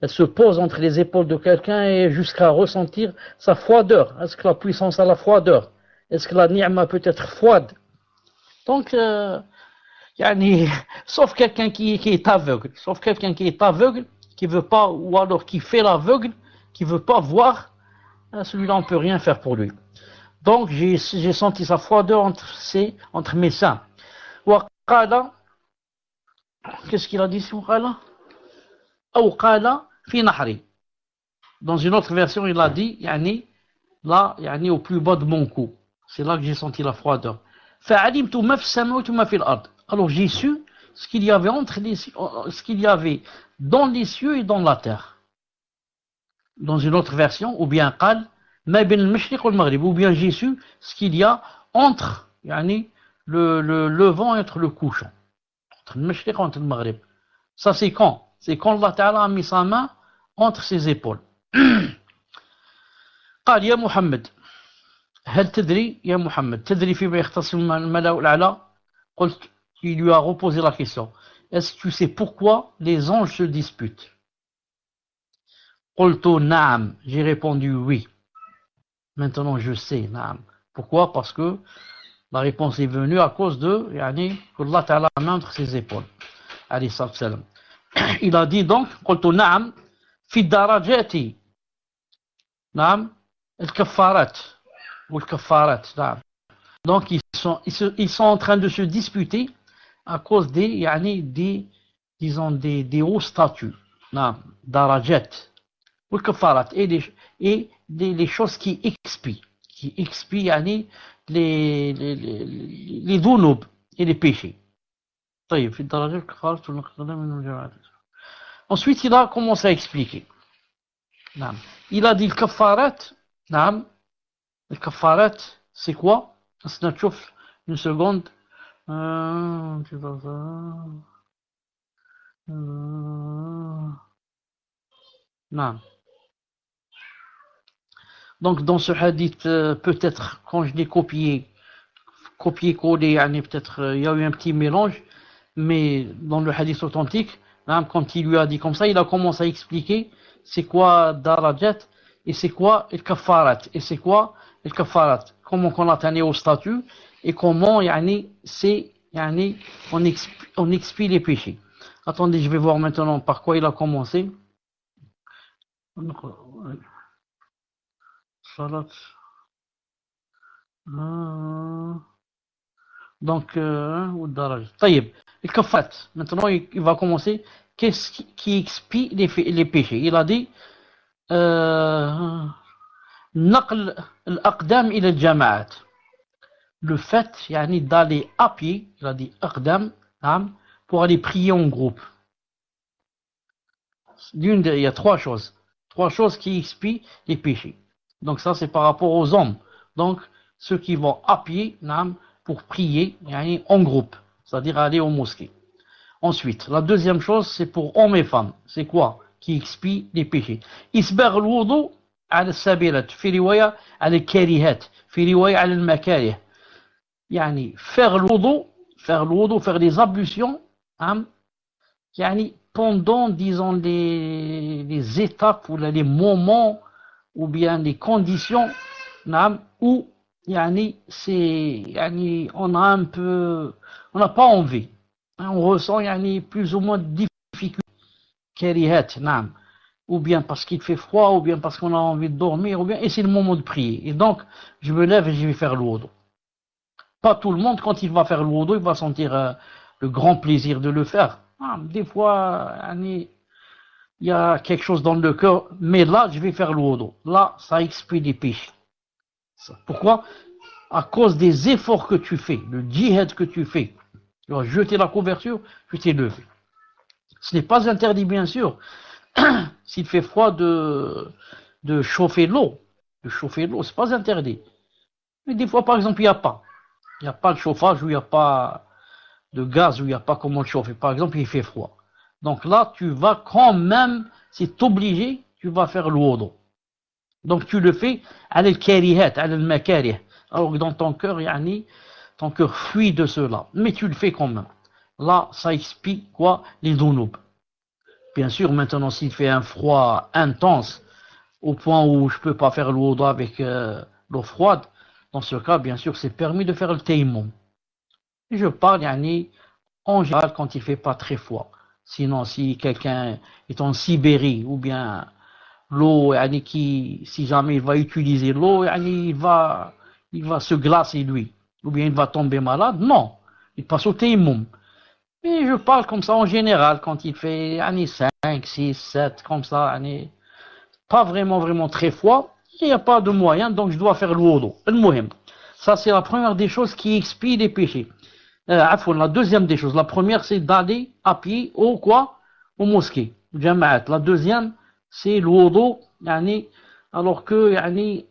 Elle se pose entre les épaules de quelqu'un et jusqu'à ressentir sa froideur. Est-ce que la puissance a la froideur? Est-ce que la ni'ma peut être froide? Donc, yani, sauf quelqu'un qui est aveugle, qui veut pas, ou alors qui fait l'aveugle, qui veut pas voir, celui-là on peut rien faire pour lui. Donc j'ai senti sa froideur entre mes seins. Waqala, qu'est-ce qu'il a dit sur Waqala? Ou qala fi nahri. Dans une autre version, il a dit, yani, là, yani, au plus bas de mon cou. C'est là que j'ai senti la froideur. Fa'alimtu ma fi samawati ma fi al-ard. Alors j'ai su ce qu'il y avait ce qu'il y avait dans les cieux et dans la terre. Dans une autre version, ou bien qal ma bin al-mashriq wal maghrib, ou bien j'ai su ce qu'il y a entre, yani, le levant et entre le couchant. Entre le mashriq et entre le maghrib. Ça c'est quand? C'est quand Allah Ta'ala a mis sa main entre ses épaules. قال يا محمد هل تدري يا محمد تدري فيما يختص الملأ الأعلى. قلت, il lui a reposé la question, est-ce que tu sais pourquoi les anges se disputent? قلت نعم, j'ai répondu oui. Maintenant je sais, نعم. Pourquoi? Parce que la réponse est venue à cause de, yani, que Allah Ta'ala a main entre ses épaules. Alayhi salam. Il a dit donc, قلت نعم في الدرجات, نعم, الكفارات والكفارات, نعم. Donc ils sont en train de se disputer à cause des, yani, disons des hauts statuts, نعم, darajat والكفارات, et les choses qui expient, yani, les dhunub et les péchés. طيب في الدرجات الكفارات والمقدمة من الجماعات. Ensuite il a commencé à expliquer. نعم. Il a dit le kafarat. نعم. Le kafarat, c'est quoi? نشوف une seconde. نعم. Donc dans ce hadith, peut-être quand je l'ai copié-collé, yani, peut-être il y a eu un petit mélange, mais dans le hadith authentique, quand il lui a dit comme ça, il a commencé à expliquer c'est quoi darajat et c'est quoi le kafarat, et c'est quoi le kafarat, comment on atteint au statut et comment, yani, c'est, yani, on expie les péchés. Attendez, je vais voir maintenant par quoi il a commencé. Salat. Donc, طيب, le kafat. Maintenant, il va commencer. Qu'est-ce qui expie les péchés? Il a dit نقل الأقدام إلى الجماعات. Le fait, yani, d'aller à pied, il a dit أقدام, pour aller prier en groupe. Il y a trois choses qui expient les péchés. Donc ça, c'est par rapport aux hommes. Donc, ceux qui vont à pied, pour prier, yani, en groupe, c'est-à-dire aller aux mosquées. Ensuite, la deuxième chose, c'est pour hommes et femmes. C'est quoi qui expie les péchés? إسباغ الوضوء على السبيلات, في رواية على الكارهات, في رواية على المكاره. يعني faire l'wudu, faire les ablutions, يعني pendant, disons, les étapes ou les moments ou bien les conditions, où, yani, c'est, yani, on n'a pas envie, on ressent, yani, plus ou moins de difficultés, ou bien parce qu'il fait froid, ou bien parce qu'on a envie de dormir, ou bien, et c'est le moment de prier. Et donc, je me lève et je vais faire le wudu. Pas tout le monde, quand il va faire le wudu, il va sentir le grand plaisir de le faire. Des fois, yani, il y a quelque chose dans le cœur, mais là, je vais faire le wudu. Là, ça expie les péchés. Pourquoi? À cause des efforts que tu fais, le djihad que tu fais. Tu vas jeter la couverture, tu t'es levé. Ce n'est pas interdit, bien sûr, s'il fait froid de chauffer l'eau. De chauffer l'eau, c'est pas interdit. Mais des fois, par exemple, il n'y a pas. Il n'y a pas de chauffage, ou il n'y a pas de gaz, ou il n'y a pas comment le chauffer. Par exemple, il fait froid. Donc là, tu vas quand même, c'est obligé, tu vas faire le wudu. Donc tu le fais à al-karihat, à al-makarih. Alors que dans ton cœur, yani, ton cœur fuit de cela. Mais tu le fais quand même. Là, ça explique quoi? Les dounoub. Bien sûr, maintenant, s'il fait un froid intense, au point où je ne peux pas faire le wudu avec l'eau froide, dans ce cas, bien sûr, c'est permis de faire le tayammum. Je parle, yani, en général, quand il ne fait pas très froid. Sinon, si quelqu'un est en Sibérie, ou bien l'eau, yani, si jamais il va utiliser l'eau, yani, il va se glacer lui, ou bien il va tomber malade, non, il passe au tayammum. Mais je parle comme ça en général, quand il fait yani, 5, 6, 7, comme ça, yani, pas vraiment très froid, il n'y a pas de moyen, donc je dois faire le wudu. Ça, c'est la première des choses qui expie les péchés. La deuxième des choses, la première, c'est d'aller à pied au quoi? Au mosquée. La deuxième, c'est le wudu, yani, alors que yani,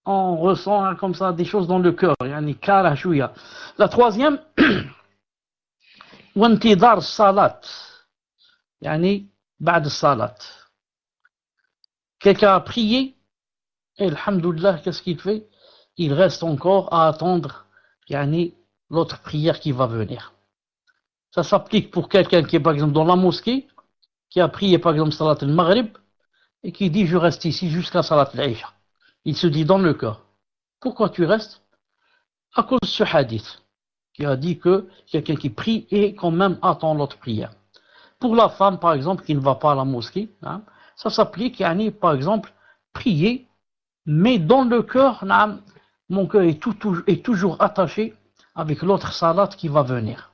on ressent hein, comme ça des choses dans le cœur. Yani, la troisième, وانتظار الصلاة يعني بعد الصلاة. Quelqu'un a prié et alhamdoulilah, qu'est-ce qu'il fait? Il reste encore à attendre yani, l'autre prière qui va venir. Ça s'applique pour quelqu'un qui est par exemple dans la mosquée, qui a prié par exemple Salat al-Maghrib et qui dit je reste ici jusqu'à Salat al-Isha. Il se dit dans le cœur. Pourquoi tu restes? À cause de ce hadith qui a dit que quelqu'un qui prie et quand même attend l'autre prière. Pour la femme, par exemple, qui ne va pas à la mosquée, hein, ça s'applique, yani, par exemple, prier, mais dans le cœur, mon cœur est toujours attaché avec l'autre salat qui va venir.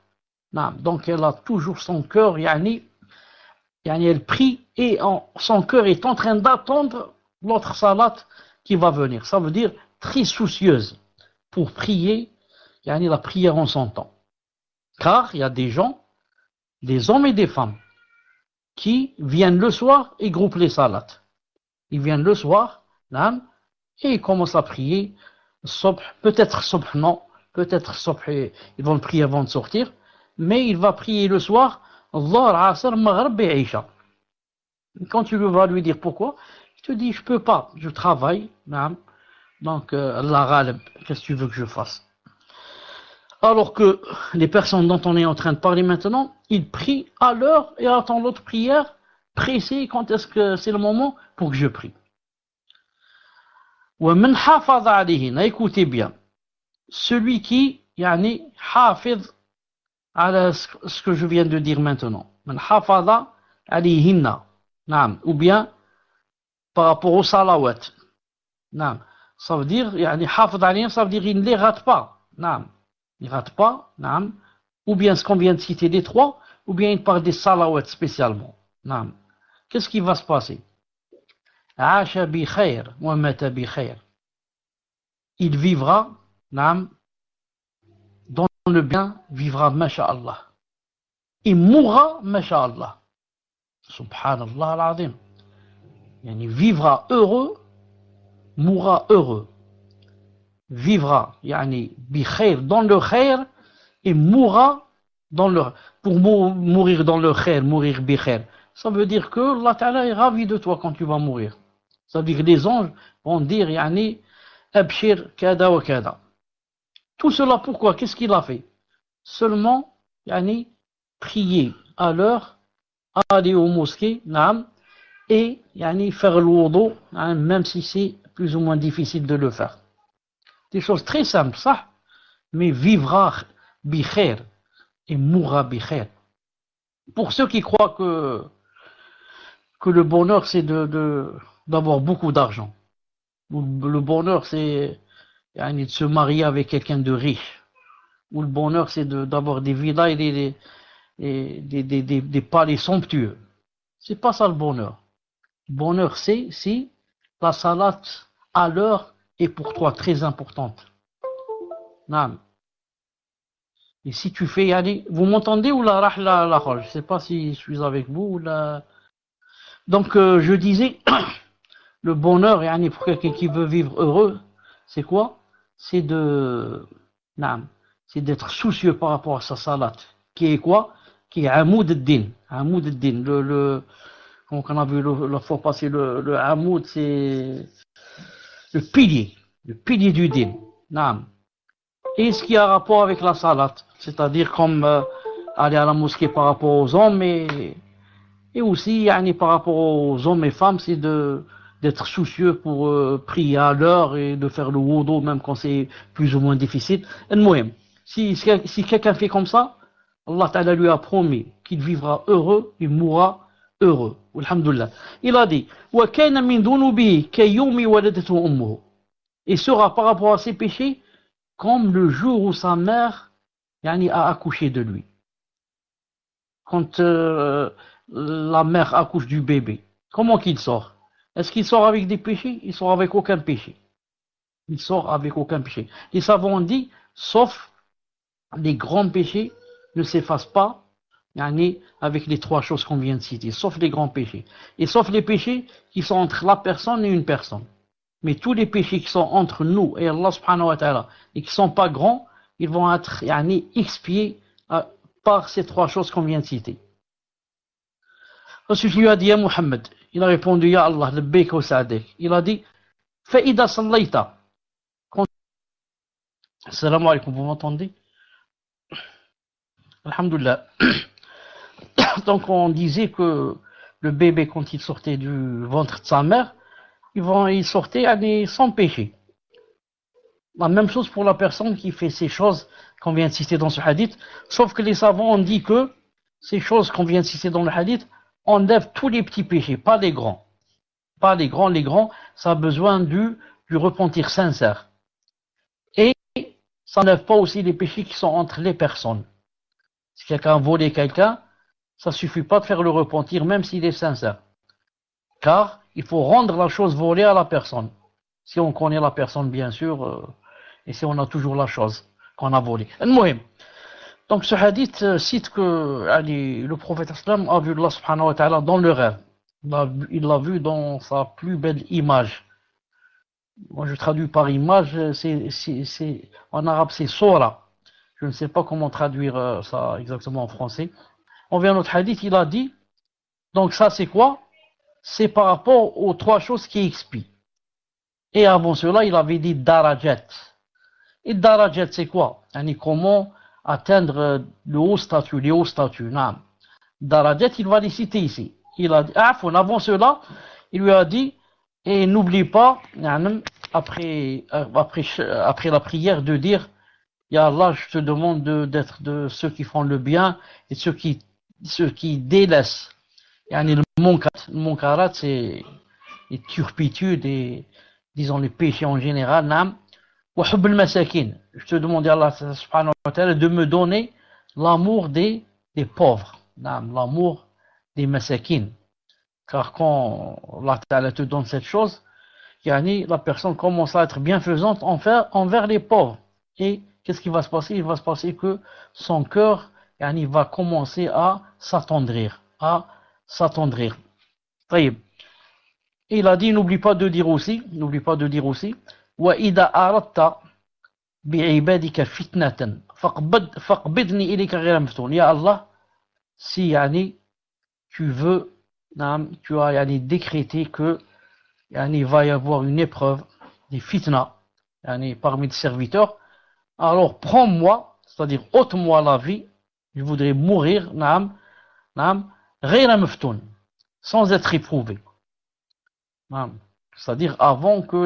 Donc elle a toujours son cœur, yani, elle prie et son cœur est en train d'attendre l'autre salat qui va venir. Ça veut dire très soucieuse pour prier, yani, la prière en son temps. Car il y a des gens, des hommes et des femmes, qui viennent le soir et groupent les salats. Ils viennent le soir, et ils commencent à prier, peut-être subh non, peut-être subh, ils vont le prier avant de sortir, mais il va prier le soir, Allah, Asr, Maghrib et Isha. Quand tu vas lui dire pourquoi, il te dit, je peux pas, je travaille, donc Allah Ghalib, qu'est-ce que tu veux que je fasse? Alors que les personnes dont on est en train de parler maintenant, ils prient à l'heure et attendent l'autre prière, pressés quand est-ce que c'est le moment pour que je prie. وَمَنْ حَافَظَ عَلَيْهِنَّ, écoutez bien, celui qui, yani, حافظ على ce que je viens de dire maintenant, من حافظ عليهن, ou bien par rapport aux salawat, ça veut dire, yani, حافظ عليهن, ça veut dire il ne les rate pas, il ne rate pas, ou bien ce qu'on vient de citer des trois, ou bien il parle des salawats spécialement. Qu'est-ce qui va se passer? Asha bi khair wa mata bi khair. Il vivra, dans le bien, vivra, masha'Allah. Il mourra, masha'Allah. Subhanallah al-azim. Il vivra heureux, mourra heureux. Vivra, yani, bi khair, dans le khair, et mourra dans le, pour mourir dans le khair, mourir bi khair. Ça veut dire que Allah Ta'ala est ravi de toi quand tu vas mourir. Ça veut dire que les anges vont dire, yani, abshir kada wa kada. Tout cela pourquoi? Qu'est-ce qu'il a fait? Seulement, yani, prier à l'heure, aller aux mosquées, et yani, faire le wudu, même si c'est plus ou moins difficile de le faire. Des choses très simples, ça, mais vivra bi khair et mourra bi khair. Pour ceux qui croient que le bonheur c'est d'avoir beaucoup d'argent, ou le bonheur c'est de se marier avec quelqu'un de riche, ou le bonheur c'est d'avoir des villas et des palais somptueux, c'est pas ça le bonheur. Le bonheur c'est si la salat à l'heure est pour toi très importante. Et si tu fais, allez, vous m'entendez ou la je ne sais pas si je suis avec vous ou la. Donc je disais, le bonheur, pour quelqu'un qui veut vivre heureux, c'est quoi? c'est de, naam, c'est d'être soucieux par rapport à sa salat, qui est quoi? Qui est Amoud ad-Din. Amoud ad-Din, comme on a vu la fois passée, le Amoud, c'est le pilier du Din. Naam. Et ce qui a rapport avec la salat, c'est-à-dire comme aller à la mosquée par rapport aux hommes et aussi par rapport aux hommes et femmes, c'est d'être soucieux pour prier à l'heure et de faire le wudu même quand c'est plus ou moins difficile. Si quelqu'un fait comme ça, Allah Ta'ala lui a promis qu'il vivra heureux, il mourra heureux. Alhamdulillah. Il a dit وَكَانَ مِنْ ذُنُوبِهِ كَيَوْمِ وَلَدَتْهُ أُمُّهُ. Et sera par rapport à ses péchés comme le jour où sa mère a accouché de lui. Quand la mère accouche du bébé, comment qu'il sort? Est-ce qu'il sort avec des péchés? Il sort avec aucun péché. Il sort avec aucun péché. Les savants ont dit, sauf les grands péchés ne s'effacent pas avec les trois choses qu'on vient de citer, sauf les grands péchés. Et sauf les péchés qui sont entre la personne et une personne. Mais tous les péchés qui sont entre nous et Allah subhanahu wa ta'ala et qui ne sont pas grands, ils vont être expiés par ces trois choses qu'on vient de citer. Ensuite, il lui a dit, ya Muhammad, il a répondu, ya Allah, labbayk wa sa'adik. Il a dit, fa'ida sallayta. Assalamu alaikum, vous m'entendez? Alhamdulillah. Donc on disait que le bébé, quand il sortait du ventre de sa mère, il sortait sans péché. La même chose pour la personne qui fait ces choses qu'on vient de citer dans ce hadith, sauf que les savants ont dit que ces choses qu'on vient de citer dans le hadith enlèvent tous les petits péchés, pas les grands. Pas les grands, ça a besoin du repentir sincère. Et ça n'enlève pas aussi les péchés qui sont entre les personnes. Si quelqu'un a volé quelqu'un, ça ne suffit pas de faire le repentir même s'il est sincère. Car il faut rendre la chose volée à la personne. Si on connaît la personne, bien sûr, et si on a toujours la chose qu'on a volée. Donc ce hadith cite que le prophète islam a vu Allah subhanahu wa ta'ala dans le rêve. Il l'a vu dans sa plus belle image. Moi je traduis par image, en arabe c'est sura. Je ne sais pas comment traduire ça exactement en français. On vient à notre hadith, il a dit, donc ça c'est quoi? C'est par rapport aux trois choses qui expient. Et avant cela, il avait dit darajat. Et darajat, c'est quoi? Comment atteindre le haut statut, les hauts statuts. Darajat, il va les citer ici. Il a dit, avant cela, il lui a dit, et n'oublie pas, après la prière, de dire, Ya Allah, je te demande d'être de ceux qui font le bien et ceux qui délaissent. Le munkarat, c'est les turpitudes et, disons, les péchés en général. Wa hubb al-masakin. Je te demande à Allah subhanahu wa ta'ala de me donner l'amour des pauvres. L'amour des masakin. Car quand Allah ta'ala te donne cette chose, la personne commence à être bienfaisante envers les pauvres. Et qu'est-ce qui va se passer? Il va se passer que son cœur va commencer à s'attendrir. Et il a dit, n'oublie pas de dire aussi, وَإِذَا أَرَدْتَ بِعِبَادِكَ فِتْنَةً فَاقْبِضْنِي إِلَيْكَ غَيْرَ مَفْتُونٍ. Ya Allah, si tu veux, tu as décrété que il va y avoir une épreuve, des fitna, parmi les serviteurs, alors prends-moi, c'est-à-dire ôte-moi la vie, je voudrais mourir, غَيْرَ مَفْتُونٍ, sans être éprouvé. C'est-à-dire avant que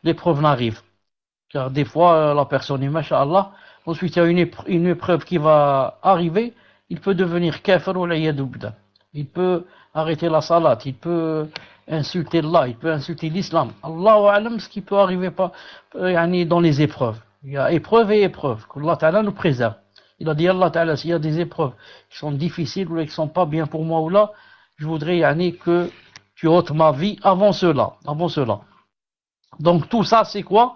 l'épreuve n'arrive. Car des fois, la personne est masha'Allah, ensuite il y a une épreuve qui va arriver, il peut devenir kafir ou l'ayadubda. Il peut arrêter la salat, il peut insulter Allah, il peut insulter l'islam. Allahu a'lam ce qui peut arriver dans les épreuves. Il y a épreuve et épreuve, que Allah Ta'ala nous préserve. Il a dit Allah Ta'ala, s'il y a des épreuves qui sont difficiles ou qui ne sont pas bien pour moi ou là, je voudrais que tu ôtes ma vie avant cela. Donc tout ça c'est quoi?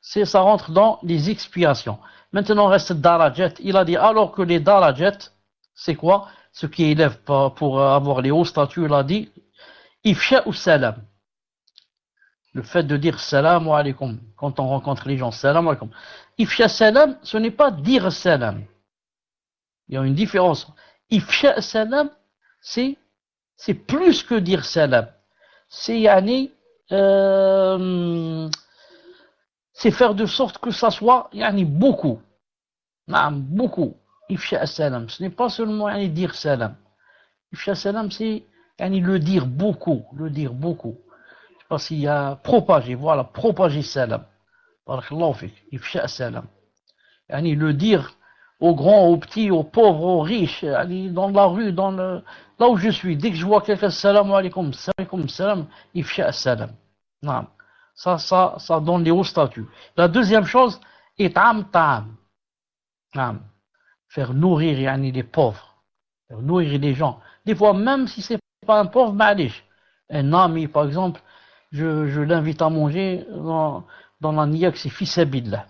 Ça rentre dans les expiations. Maintenant reste darajat. Il a dit alors que les darajat, c'est quoi? Ce qui élève pour avoir les hauts statuts, il a dit ifsha ou salam. Le fait de dire salam alaikum quand on rencontre les gens, salam alaikum. Ifsha salam, ce n'est pas dire salam. Il y a une différence. Ifsha salam, c'est plus que dire salam. C'est yani, c'est faire de sorte que ça soit yani, beaucoup. Beaucoup. Ifsha salam. Ce n'est pas seulement yani, dire salam. Ifsha salam, c'est yani, le dire beaucoup. Le dire beaucoup. Je sais pas s'il y a propager. Voilà, propager salam. Barakallahu fik. Ifsha salam. Yani, le dire aux grands, aux petits, aux pauvres, aux riches, yani, dans la rue, là où je suis. Dès que je vois quelqu'un, salam alaikum, salam, ifsha salam. Non. Ça donne les hauts statuts. La deuxième chose, it'am ta'am. Faire nourrir yani, les pauvres, faire nourrir les gens. Des fois, même si c'est pas un pauvre, ma'alish. Un ami, par exemple, je l'invite à manger dans la niya que c'est fils abillah.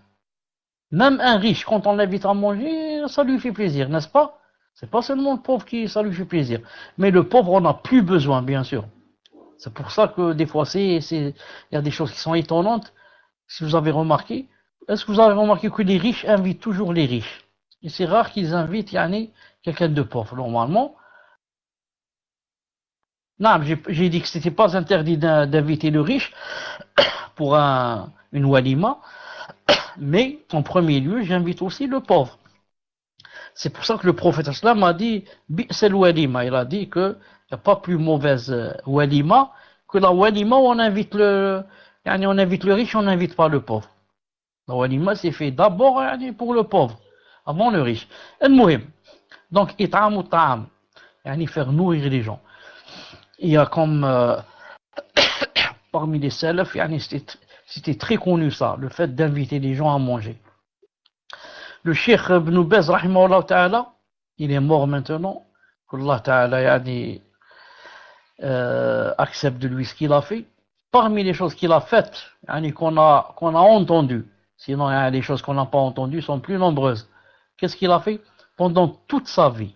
Même un riche, quand on l'invite à manger, ça lui fait plaisir, n'est-ce pas? C'est pas seulement le pauvre qui ça lui fait plaisir. Mais le pauvre, on n'a plus besoin, bien sûr. C'est pour ça que des fois, il y a des choses qui sont étonnantes. Si vous avez remarqué, est-ce que vous avez remarqué que les riches invitent toujours les riches? Et c'est rare qu'ils invitent yani, quelqu'un de pauvre, normalement. Non, j'ai dit que c'était pas interdit d'inviter le riche pour une walima, mais en premier lieu, j'invite aussi le pauvre. C'est pour ça que le prophète islam a dit c'est le walima. Il a dit qu'il n'y a pas plus mauvaise walima que la walima où on invite le riche, on n'invite pas le pauvre. La walima, c'est fait d'abord pour le pauvre, avant le riche. Donc, it'am ou ta'am, faire nourrir les gens. Il y a comme parmi les salafs, c'était très connu ça, le fait d'inviter les gens à manger. Le cheikh Ibn Baz, rahimahullah ta'ala, il est mort maintenant, qu'Allah ta'ala accepte de lui ce qu'il a fait. Parmi les choses qu'il a faites, qu'on a entendues, sinon les choses qu'on n'a pas entendues sont plus nombreuses. Qu'est-ce qu'il a fait pendant toute sa vie?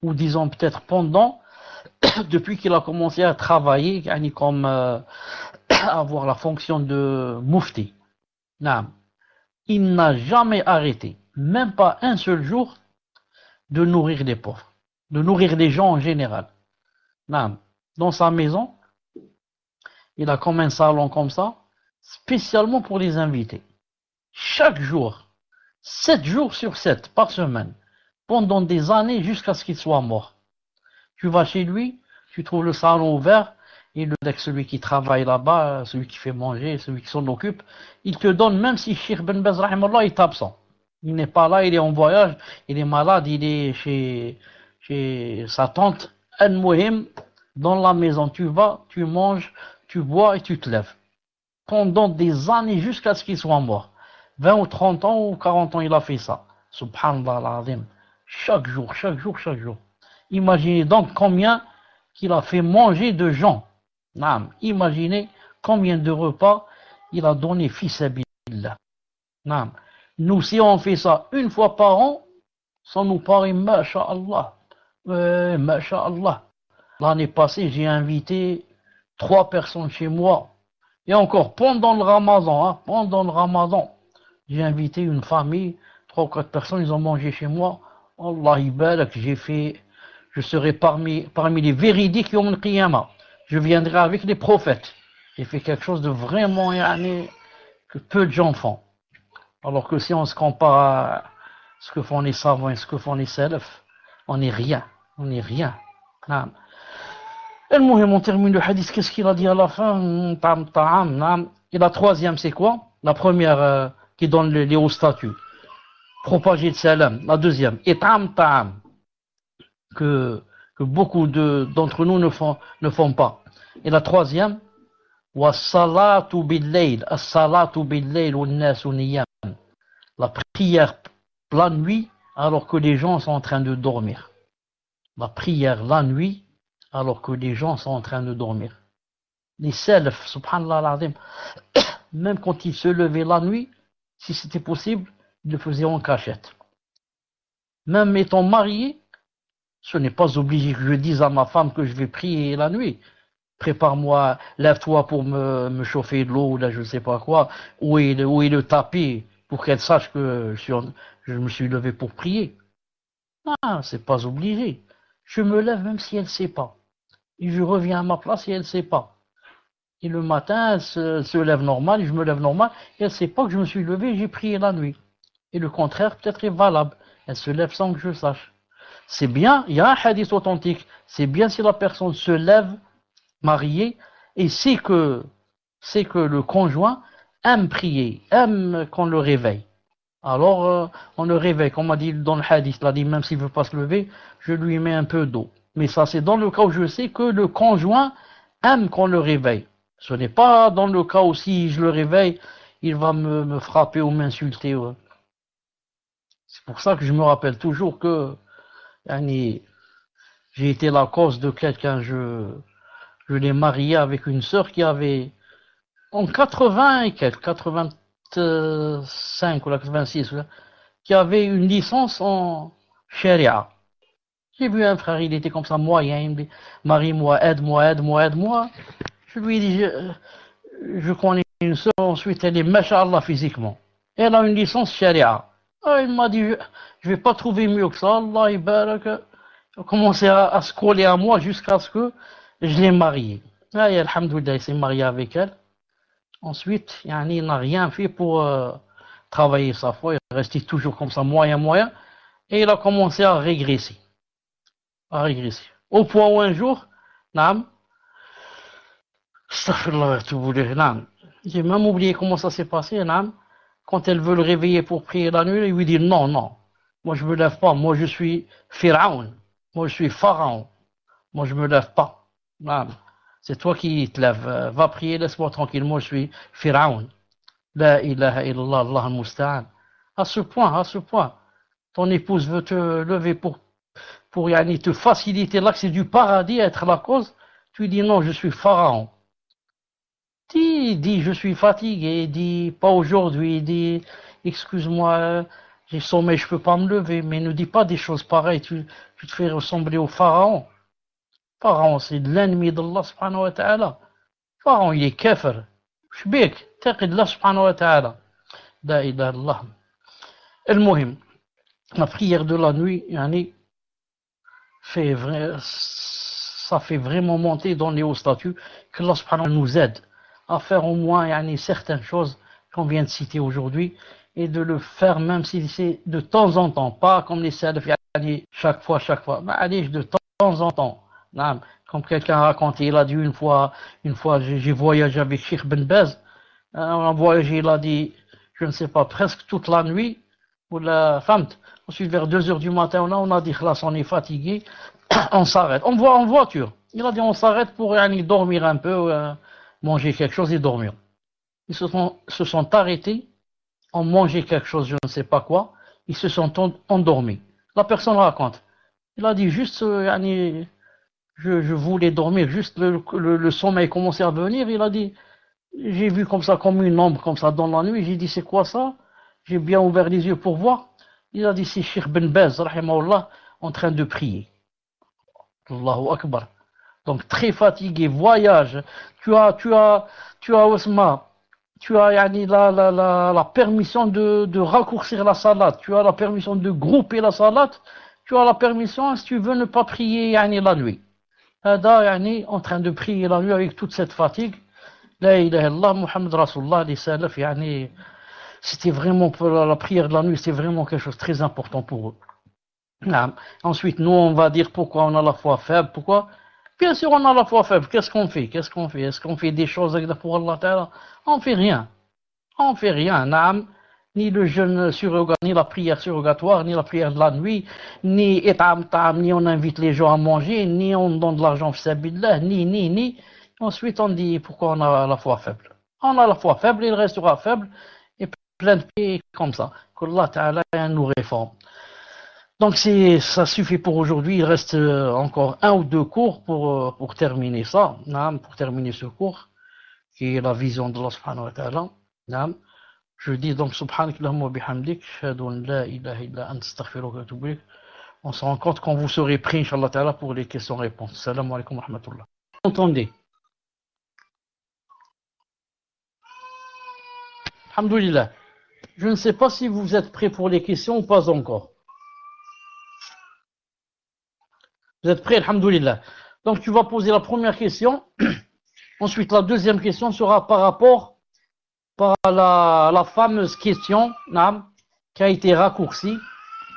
Ou disons peut-être depuis qu'il a commencé à travailler, comme avoir la fonction de mufti. Il n'a jamais arrêté, même pas un seul jour, de nourrir les pauvres, de nourrir les gens en général. Dans sa maison, il a comme un salon comme ça, spécialement pour les invités. Chaque jour, 7 jours sur 7 par semaine, pendant des années jusqu'à ce qu'il soit mort. Tu vas chez lui, tu trouves le salon ouvert, et celui qui travaille là-bas, celui qui fait manger, celui qui s'en occupe, il te donne, même si Cheikh Ben Baz rahimahullah est absent. Il n'est pas là, il est en voyage, il est malade, il est chez sa tante. Al-Muhim, dans la maison, tu vas, tu manges, tu bois et tu te lèves. Pendant des années jusqu'à ce qu'il soit mort. 20 ou 30 ans ou 40 ans, il a fait ça. Subhanallah al-Azim. Chaque jour. Imaginez donc combien qu'il a fait manger de gens. Imaginez combien de repas il a donné fils abillah. Nous, si on fait ça une fois par an, ça nous paraît masha'Allah. Masha'Allah. L'année passée, j'ai invité 3 personnes chez moi. Et encore, pendant le Ramadan, j'ai invité une famille, 3 ou 4 personnes, ils ont mangé chez moi. Allah ibarak, je serai parmi les véridiques yawm al-qiyamah. Je viendrai avec les prophètes. J'ai fait quelque chose de vraiment que peu de gens font. Alors que si on se compare à ce que font les savants et ce que font les salafs, on n'est rien. On termine le hadith, qu'est-ce qu'il a dit à la fin? Et la troisième, c'est quoi? La première qui donne les hauts statuts. Propager le salam. La deuxième, it'am ta'am. Que beaucoup d'entre nous ne font pas. Et la troisième, was-salatu bil-layl, as-salatu bil-layl wan-nasu niyam. La prière la nuit alors que les gens sont en train de dormir. La prière la nuit alors que les gens sont en train de dormir. Les salafs, subhanallah al-azim, même quand ils se levaient la nuit, si c'était possible, ils le faisaient en cachette. Même étant mariés, ce n'est pas obligé que je dise à ma femme que je vais prier la nuit. prépare-moi, lève-toi pour me chauffer de l'eau, là, je ne sais pas quoi, où est le tapis pour qu'elle sache que je me suis levé pour prier. Ah, c'est pas obligé. Je me lève même si elle ne sait pas. Et je reviens à ma place et elle ne sait pas. Et le matin, elle se lève normal, et je me lève normal, et elle ne sait pas que je me suis levé et j'ai prié la nuit. Et le contraire peut-être est valable. Elle se lève sans que je sache. C'est bien, il y a un hadith authentique, c'est bien si la personne se lève mariée et sait que le conjoint aime prier, aime qu'on le réveille. Alors, on le réveille, comme on a dit dans le hadith, il a dit même s'il ne veut pas se lever, je lui mets un peu d'eau. Mais ça, c'est dans le cas où je sais que le conjoint aime qu'on le réveille. Ce n'est pas dans le cas où si je le réveille, il va me frapper ou m'insulter. Ouais. C'est pour ça que je me rappelle toujours que yani, j'ai été la cause de quelqu'un, je l'ai marié avec une sœur qui avait en 80 et quelques, 85 ou 86, qui avait une licence en Sharia. J'ai vu un frère, il était comme ça, moyen, il me dit, marie-moi, aide-moi, aide-moi, aide-moi. Je lui ai dit, je connais une sœur, ensuite elle est Masha'Allah physiquement. Elle a une licence Sharia. Ah, il m'a dit, je vais pas trouver mieux que ça, Allah barak. Il a commencé à se coller à moi jusqu'à ce que je l'ai marié. Ah, et alhamdoulilah, il s'est marié avec elle. Ensuite, yani, il n'a rien fait pour travailler sa foi, il restait toujours comme ça, moyen, moyen. Et il a commencé à régresser. À régresser. Au point où un jour, Naam, j'ai même oublié comment ça s'est passé, Naam. Quand elle veut le réveiller pour prier la nuit, il lui dit non, non. Moi je me lève pas, moi je suis Pharaon. Moi je suis Pharaon. Moi je me lève pas. Naam. C'est toi qui te lèves. Va prier, laisse-moi tranquille. Moi je suis Pharaon. La ilaha illallah, Allah al-Musta'an. À ce point, à ce point. Ton épouse veut te lever pour yani, te faciliter l'accès du paradis, être la cause. Tu dis non, je suis Pharaon. Dis, je suis fatigué, dis, pas aujourd'hui, dis, excuse-moi, j'ai sommeil, je peux pas me lever, mais ne dis pas des choses pareilles, tu te fais ressembler au Pharaon. Pharaon, c'est l'ennemi d'Allah subhanahu wa ta'ala. Pharaon, il est kafir. شبيك تقد الله سبحانه وتعالى لا إله إلا الله. المهم la prière de la nuit yani, ça fait vraiment monter dans les hauts statuts que Allah subhanahu wa ta'ala nous aide à faire au moins yani, certaines choses qu'on vient de citer aujourd'hui et de le faire même si c'est de temps en temps, pas comme les salafs yani, chaque fois, mais allez, de temps en temps. Comme quelqu'un a raconté, il a dit une fois j'ai voyagé avec Sheikh Ben Baz, on a voyagé, il a dit, je ne sais pas, presque toute la nuit, ou la femme. Ensuite, vers 2 heures du matin, on a dit, là, on est fatigué, on s'arrête. On voit en voiture. Il a dit, on s'arrête pour yani, dormir un peu, manger quelque chose et dormir. Ils se sont arrêtés, ont mangé quelque chose, je ne sais pas quoi, ils se sont endormis. La personne raconte. Il a dit juste, yani, je voulais dormir, juste le sommeil commençait à venir. Il a dit, j'ai vu comme ça, comme une ombre, comme ça, dans la nuit. J'ai dit, c'est quoi ça? J'ai bien ouvert les yeux pour voir. Il a dit, c'est Sheikh Ben Baz, rahimahullah, en train de prier. Allahu Akbar. Donc, très fatigué, voyage. Osma, tu as yani, la permission de raccourcir la salade. Tu as la permission de grouper la salade. Tu as la permission, si tu veux, ne pas prier yani, la nuit. Hada, yani, en train de prier la nuit avec toute cette fatigue. La ilaha illallah, Muhammad Rasulullah, les salafs, yani, c'était vraiment, pour la prière de la nuit, c'était vraiment quelque chose de très important pour eux. Ensuite, nous, on va dire pourquoi on a la foi faible. Pourquoi? Bien sûr, on a la foi faible. Qu'est-ce qu'on fait? Est-ce qu'on fait des choses pour Allah Ta'ala? On fait rien. On fait rien. Ni le jeûne surrogatoire, ni la prière surrogatoire, ni la prière de la nuit, ni etam tam, ni on invite les gens à manger, ni on donne de l'argent fisabilillah, ni. Ensuite, on dit pourquoi on a la foi faible. On a la foi faible, il restera faible, et plein de pays comme ça. Qu'Allah Ta'ala nous réforme. Donc ça suffit pour aujourd'hui, il reste encore 1 ou 2 cours pour terminer ça, pour terminer ce cours, qui est la vision de Allah subhanahu wa ta'ala. Je dis donc subhanakallahumma wa bihamdik, ashhadu an la ilaha illa anta astaghfiruka wa atubu ilayk. On se rend compte quand vous serez pris, Inch'Allah ta'ala, pour les questions-réponses. Salam alaikum wa rahmatullah. Entendez. Alhamdulillah. Je ne sais pas si vous êtes prêts pour les questions ou pas encore. Vous êtes prêts, alhamdulillah. Donc tu vas poser la première question. Ensuite, la deuxième question sera par rapport à la fameuse question qui a été raccourcie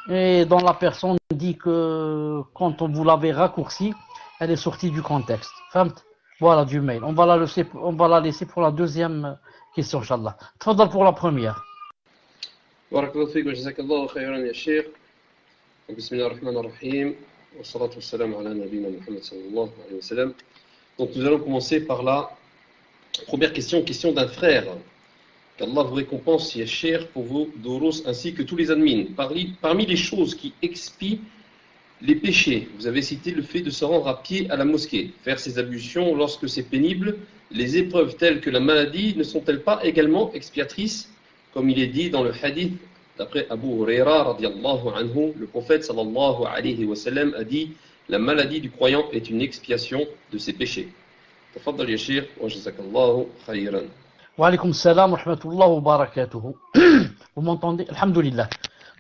et dont la personne dit que quand on vous l'avait raccourcie, elle est sortie du contexte. Voilà du mail. On va la laisser pour la deuxième question, Inch'Allah. Tfadal pour la première. Barakallahu fik wa jazakallahu khayran ya Cheikh. Bismillahir rahmanir rahim. Wa salatu wa salam ala nabiyyina Muhammad sallallahu alayhi wa sallam. Donc nous allons commencer par la première question d'un frère. Qu'Allah vous récompense, ya Cheikh, pour vos doros ainsi que tous les admins. Parmi les choses qui expient les péchés, vous avez cité le fait de se rendre à pied à la mosquée, faire ses ablutions lorsque c'est pénible. Les épreuves telles que la maladie ne sont-elles pas également expiatrices, comme il est dit dans le hadith d'après Abu Huraira radiallahu anhu, le prophète sallallahu alayhi wa sallam a dit: la maladie du croyant est une expiation de ses péchés. Tafaddal ya Cheikh wa jazakallahu khayran. Wa alaykum salam wa rahmatullahi wa barakatuhu. Vous m'entendez? Alhamdulillah.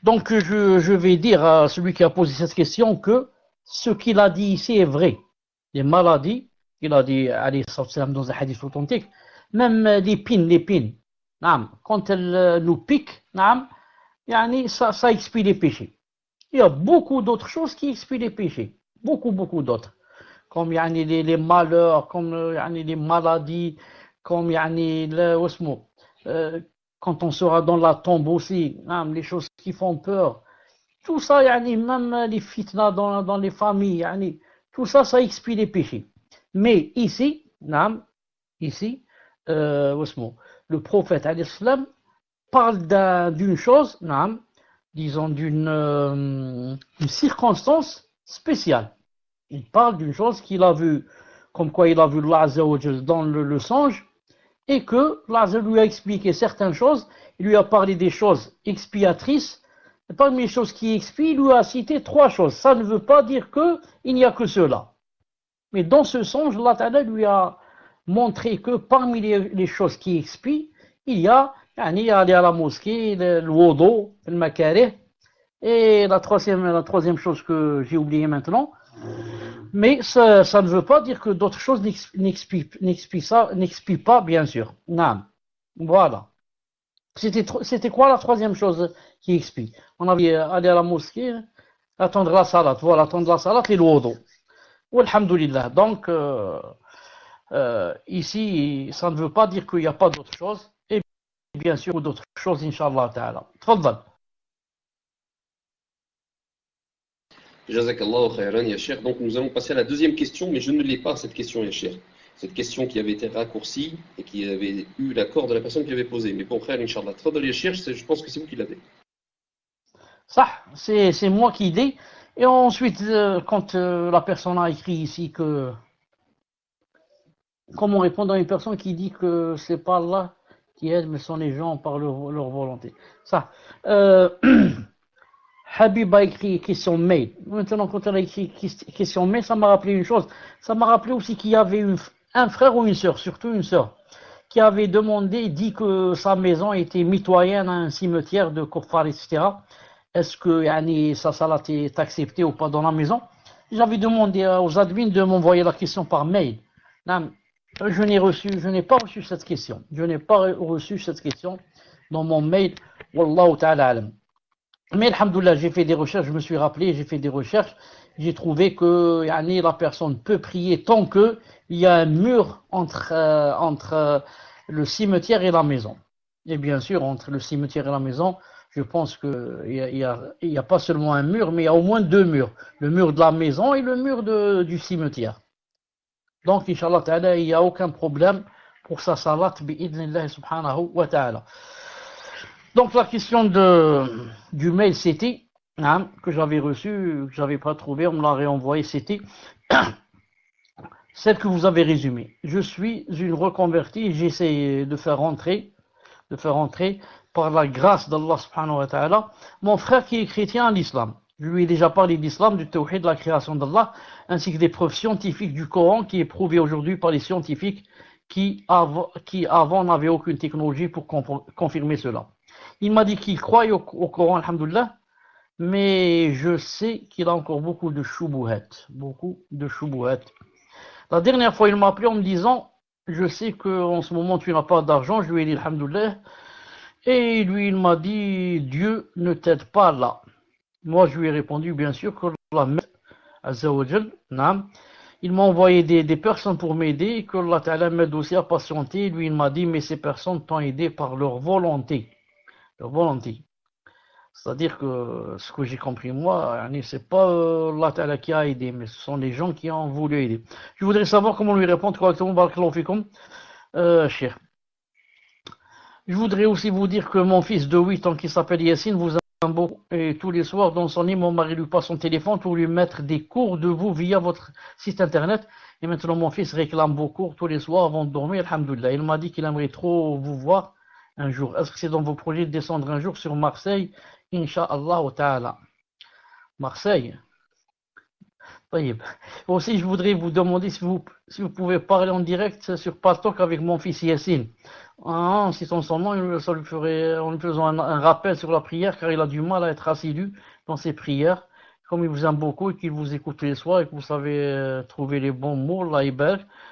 Donc je vais dire à celui qui a posé cette question que ce qu'il a dit ici est vrai. Les maladies, il a dit alayhi salam dans un hadith authentique, même l'épine, quand elle nous pique, ça expie les péchés. Il y a beaucoup d'autres choses qui expient les péchés. Beaucoup d'autres. Comme les malheurs, comme les maladies, comme quand on sera dans la tombe aussi, les choses qui font peur. Tout ça, même les fitna dans les familles, tout ça, ça expie les péchés. Mais ici, le prophète al-Islam parle d'une chose, disons d'une circonstance spéciale. Il parle d'une chose qu'il a vue, comme quoi il a vu Allah Azza wa Jal dans le songe, et que Allah lui a expliqué certaines choses, il lui a parlé des choses expiatrices, et parmi les choses qui expient, il lui a cité 3 choses. Ça ne veut pas dire qu'il n'y a que cela. Mais dans ce songe, Allah Ta'ala lui a montré que parmi les choses qui expient, il y a aller à la mosquée, le wudu, le makarih, et la troisième chose que j'ai oublié maintenant. Mais ça ne veut pas dire que d'autres choses n'expient pas, bien sûr. Non. Voilà. C'était quoi la troisième chose qui expie? On avait aller à la mosquée, attendre la salat. Voilà, attendre la salat et le wudu. Alhamdulillah. Donc, ici, ça ne veut pas dire qu'il n'y a pas d'autres choses. Et bien sûr, d'autres choses, Inch'Allah Ta'ala. Tfaddal. Jazakallahu khayran ya Cheikh. Donc nous allons passer à la deuxième question, mais je ne l'ai pas cette question ya Cheikh. Cette question qui avait été raccourcie et qui avait eu l'accord de la personne qui avait posé. Mais bon, frère, Inch'Allah. Tfaddal ya Cheikh, je pense que c'est vous qui l'avez. Ça, c'est moi qui dis. Et ensuite, quand la personne a écrit ici que... Comment répondre à une personne qui dit que c'est pas Allah qui aide, mais sont les gens par leur volonté. Ça. Habib a écrit question mail. Maintenant, quand elle a écrit question mail, ça m'a rappelé une chose. Ça m'a rappelé aussi qu'il y avait un frère ou une sœur, surtout une sœur, qui avait dit que sa maison était mitoyenne à un cimetière de Kuffar, etc. Est-ce que sa salat est acceptée ou pas dans la maison? J'avais demandé aux admins de m'envoyer la question par mail. Je n'ai pas reçu cette question. Je n'ai pas reçu cette question dans mon mail. Wallahu ta'ala alam. Mais alhamdoulilah, j'ai fait des recherches, je me suis rappelé, j'ai fait des recherches, j'ai trouvé que la personne peut prier tant qu'il y a un mur entre le cimetière et la maison. Et bien sûr, entre le cimetière et la maison, je pense qu'il y a pas seulement un mur, mais il y a au moins 2 murs. Le mur de la maison et le mur du cimetière. Donc, Inch'Allah Ta'ala, il n'y a aucun problème pour sa salat, bi'idhnillah subhanahu wa ta'ala. Donc la question du mail, c'était, que j'avais reçu, que j'avais pas trouvé, on me l'a réenvoyé, c'était celle que vous avez résumée. Je suis une reconvertie, j'essaie de faire rentrer par la grâce d'Allah subhanahu wa ta'ala, mon frère qui est chrétien à l'islam. Je lui ai déjà parlé de l'islam, du tawhid, de la création d'Allah, ainsi que des preuves scientifiques du Coran qui est prouvé aujourd'hui par les scientifiques qui avant n'avaient aucune technologie pour confirmer cela. Il m'a dit qu'il croit au Coran, alhamdoulilah, mais je sais qu'il a encore beaucoup de shubuhat. La dernière fois, il m'a appelé en me disant, je sais qu'en ce moment tu n'as pas d'argent, je lui ai dit alhamdoulilah, et lui il m'a dit, Dieu ne t'aide pas là. Moi je lui ai répondu, bien sûr que Allah m'aide, Azza wa Jal, naam. Il m'a envoyé des personnes pour m'aider, que Allah Ta'ala m'aide aussi à patienter. Lui, il m'a dit, mais ces personnes t'ont aidé par leur volonté. Leur volonté. C'est-à-dire que ce que j'ai compris, moi, c'est pas Allah Ta'ala qui a aidé, mais ce sont les gens qui ont voulu aider. Je voudrais savoir comment lui répondre correctement, barakallahu fikum, cher. Je voudrais aussi vous dire que mon fils de 8 ans qui s'appelle Yassine vous aime beaucoup. Et tous les soirs, dans son lit, mon mari lui passe son téléphone pour lui mettre des cours de vous via votre site internet. Et maintenant, mon fils réclame vos cours tous les soirs avant de dormir, alhamdoulilah. Il m'a dit qu'il aimerait trop vous voir un jour. Est-ce que c'est dans vos projets de descendre un jour sur Marseille, Inch'Allah ta'ala? Marseille. Aussi, je voudrais vous demander si vous pouvez parler en direct sur Paltalk avec mon fils Yassine. En citant son nom, ça lui ferait, en lui faisant un rappel sur la prière, car il a du mal à être assidu dans ses prières. Comme il vous aime beaucoup et qu'il vous écoute tous les soirs et que vous savez trouver les bons mots, là,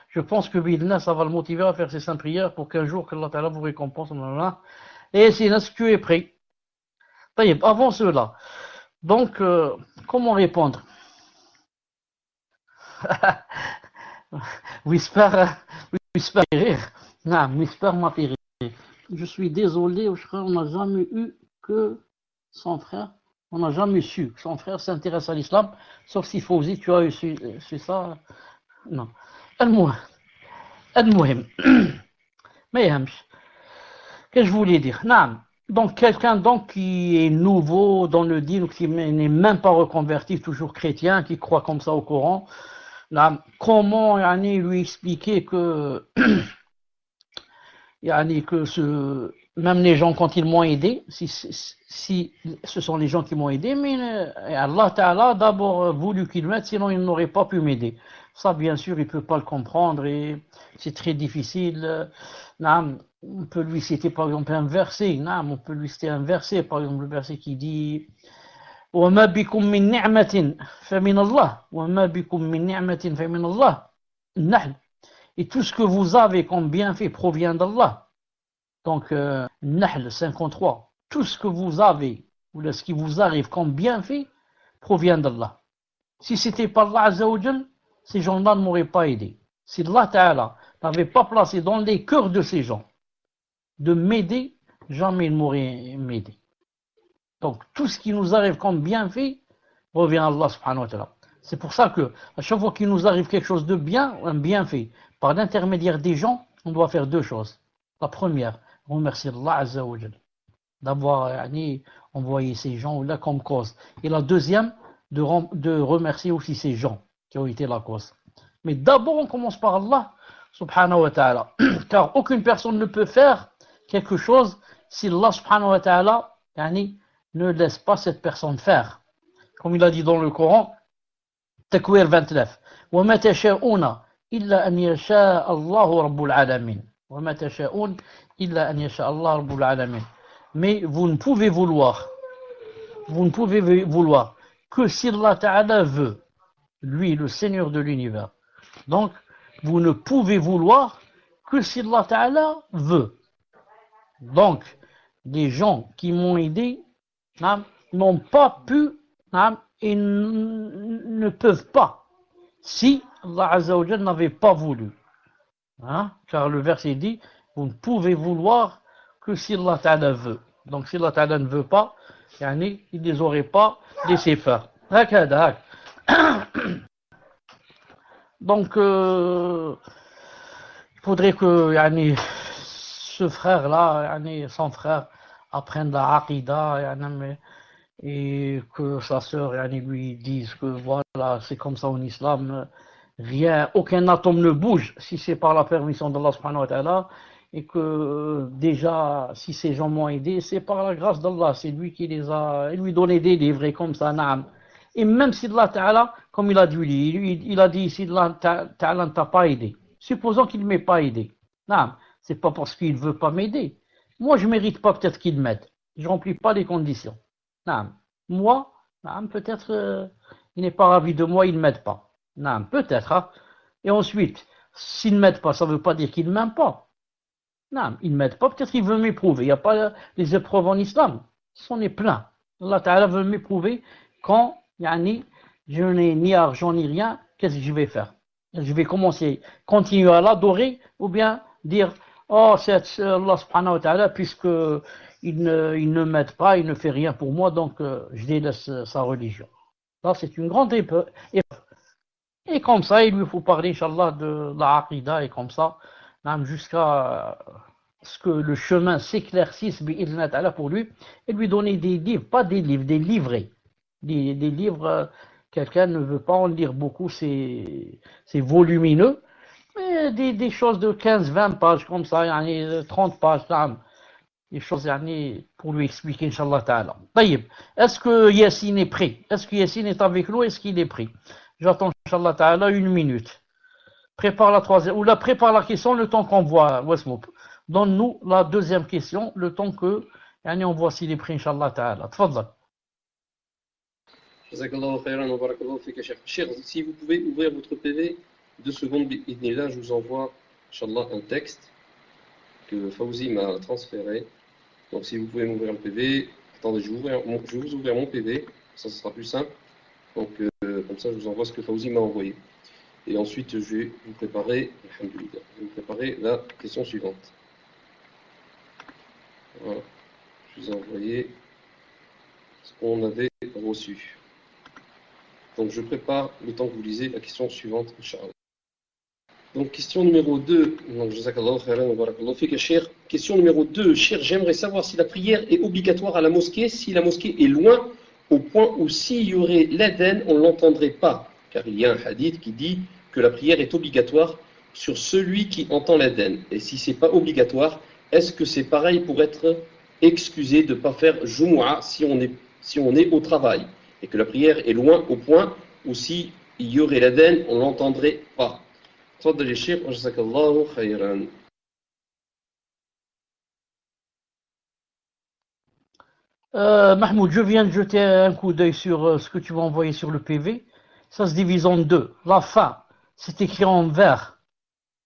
je pense que Bidna, ça va le motiver à faire ses saintes prières pour qu'un jour, que Allah Ta'ala vous récompense. Et Yassine, est-ce que tu es prêt? Avant cela, donc, comment répondre? Whisper rire. Non, Whisper m'a fait rire. Je suis désolé, on n'a jamais eu que son frère. On n'a jamais su que son frère s'intéresse à l'islam, sauf si Fawzi, tu as su ça. Non. المهم ما يهمش. Qu'est-ce que je voulais dire? Non. Donc quelqu'un donc qui est nouveau dans le dîn, qui n'est même pas reconverti, toujours chrétien, qui croit comme ça au Coran. Là, comment lui expliquer que, même les gens quand ils m'ont aidé, si ce sont les gens qui m'ont aidé, mais Allah Ta'ala a d'abord voulu qu'ils m'aident, sinon ils n'auraient pas pu m'aider. Ça, bien sûr, il ne peut pas le comprendre et c'est très difficile. On peut lui citer par exemple un verset, par exemple le verset qui dit وما بكم من نعمة فمن الله وما بكم من نعمة فمن الله النحل. Et tout ce que vous avez comme bienfait provient d'Allah. Donc Nahl 53, tout ce que vous avez ou ce qui vous arrive comme bienfait provient d'Allah. Si c'était pas Allah Azza wa Jal, ces gens-là ne m'auraient pas aidé. Si Allah Ta'ala n'avait pas placé dans les cœurs de ces gens de m'aider, jamais ils m'auraient aidé. Donc, tout ce qui nous arrive comme bienfait revient à Allah subhanahu wa ta'ala. C'est pour ça que, à chaque fois qu'il nous arrive quelque chose de bien, un bienfait, par l'intermédiaire des gens, on doit faire deux choses. La première, remercier Allah Azza wa Jal d'avoir envoyé ces gens-là comme cause. Et la deuxième, de remercier aussi ces gens qui ont été la cause. Mais d'abord, on commence par Allah subhanahu wa ta'ala. Car aucune personne ne peut faire quelque chose si Allah subhanahu wa ta'ala ne laisse pas cette personne faire. Comme il a dit dans le Coran, Takwir 29, وَمَا تَشَاءُونَ إِلَّا أَنْ يَشَاءَ اللَّهُ رَبُّ الْعَالَمِينَ وَمَا تَشَاءُونَ إِلَّا أَنْ يَشَاءَ اللَّهُ رَبُّ الْعَالَمِينَ. Mais vous ne pouvez vouloir que si Allah Ta'ala veut, lui le Seigneur de l'univers. Donc, vous ne pouvez vouloir que si Allah Ta'ala veut. Donc, les gens qui m'ont aidé n'ont pas pu et ne peuvent pas si Allah Azza wa Jal n'avait pas voulu. Car le verset dit, vous ne pouvez vouloir que si Allah Ta'ala veut. Donc si Allah Ta'ala ne veut pas, il ne les aurait pas laissé faire. Donc il faudrait que ce frère-là, son frère, apprenne la aqidah et que sa sœur lui dise que voilà, c'est comme ça en islam, aucun atome ne bouge si c'est par la permission d'Allah subhanahu wa ta'ala, et que déjà si ces gens m'ont aidé, c'est par la grâce d'Allah, c'est lui qui les a, lui donné des livres et comme ça, naam. Et même si Allah ta'ala, comme il a dit, il a dit si Allah ta'ala ne t'a pas aidé, supposons qu'il ne m'ait pas aidé, Non, c'est pas parce qu'il veut pas m'aider. Moi, je mérite pas peut-être qu'il m'aide. Je remplis pas les conditions. Non, moi, non, peut-être il n'est pas ravi de moi, il m'aide pas. Non, peut-être. Hein. Et ensuite, s'il ne m'aide pas, ça ne veut pas dire qu'il ne m'aime pas. Non, il ne m'aide pas, peut-être qu'il veut m'éprouver. Il n'y a pas les épreuves en islam. C'en est plein. Allah Ta'ala veut m'éprouver quand yani, je n'ai ni argent ni rien. Qu'est-ce que je vais faire? Je vais continuer à l'adorer ou bien dire oh, c'est Allah subhanahu wa ta'ala, puisque il ne m'aide pas, il ne fait rien pour moi, donc je délaisse sa religion. Là, c'est une grande épreuve. Et comme ça, il lui faut parler, Inch'Allah, de la Aqidah, et comme ça, jusqu'à ce que le chemin s'éclaircisse pour lui, et lui donner des livres, pas des livres, des livrets. Des livres, quelqu'un ne veut pas en lire beaucoup, c'est volumineux, mais des choses de 15-20 pages, comme ça, 30 pages, des choses pour lui expliquer, Inch'Allah Ta'ala. Taïb, est-ce que Yassine est prêt? Est-ce que Yassine est avec nous? Est-ce qu'il est prêt? J'attends, Inch'Allah Ta'ala, 1 minute. Prépare la troisième, ou prépare la question le temps qu'on voit Westmoup. Donne-nous la deuxième question, le temps que on voit s'il est prêt, Inch'Allah Ta'ala. Tfadal. Jazakallahu khairan wa barakallahu fika Cheikh. Cheikh, si vous pouvez ouvrir votre PV, 2 secondes, là, je vous envoie, Inch'Allah, un texte que Fawzi m'a transféré. Donc si vous pouvez m'ouvrir le PV, attendez, je vais vous ouvrir mon PV, ça sera plus simple. Donc comme ça, je vous envoie ce que Fawzi m'a envoyé. Et ensuite, je vais vous préparer, la question suivante. Voilà, je vous ai envoyé ce qu'on avait reçu. Donc je prépare le temps que vous lisez la question suivante, Inch'Allah. Donc question numéro 2, donc jazakallahu khairan wa barakallahu fika Cheikh. Question numéro 2, Cheikh, j'aimerais savoir si la prière est obligatoire à la mosquée, si la mosquée est loin, au point où s'il y aurait l'adhan, on ne l'entendrait pas. Car il y a un hadith qui dit que la prière est obligatoire sur celui qui entend l'adhan. Et si ce n'est pas obligatoire, est-ce que c'est pareil pour être excusé de ne pas faire Jumu'ah si on est au travail et que la prière est loin au point où s'il y aurait l'adhan, on ne l'entendrait pas. تفضل يا شيخ وجزاك الله خيرا. Mahmoud, je viens de jeter un coup d'œil sur ce que tu m'as envoyé sur le PV. Ça se divise en deux. La fin, c'est écrit en vert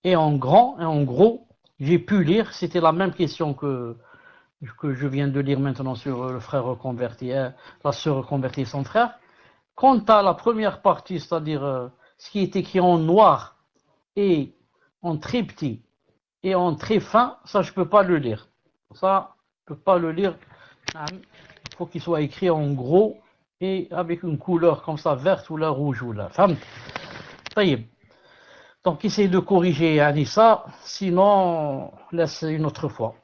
et en grand et en gros. J'ai pu lire, c'était la même question que je viens de lire maintenant sur le frère reconverti, la sœur reconvertie et son frère. Quant à la première partie, c'est-à-dire ce qui est écrit en noir et en très petit et en très fin, ça je peux pas le lire. Ça, je peux pas le lire. Il faut qu'il soit écrit en gros et avec une couleur comme ça, verte ou la rouge ou la femme. Donc essaye de corriger ça, sinon laisse une autre fois.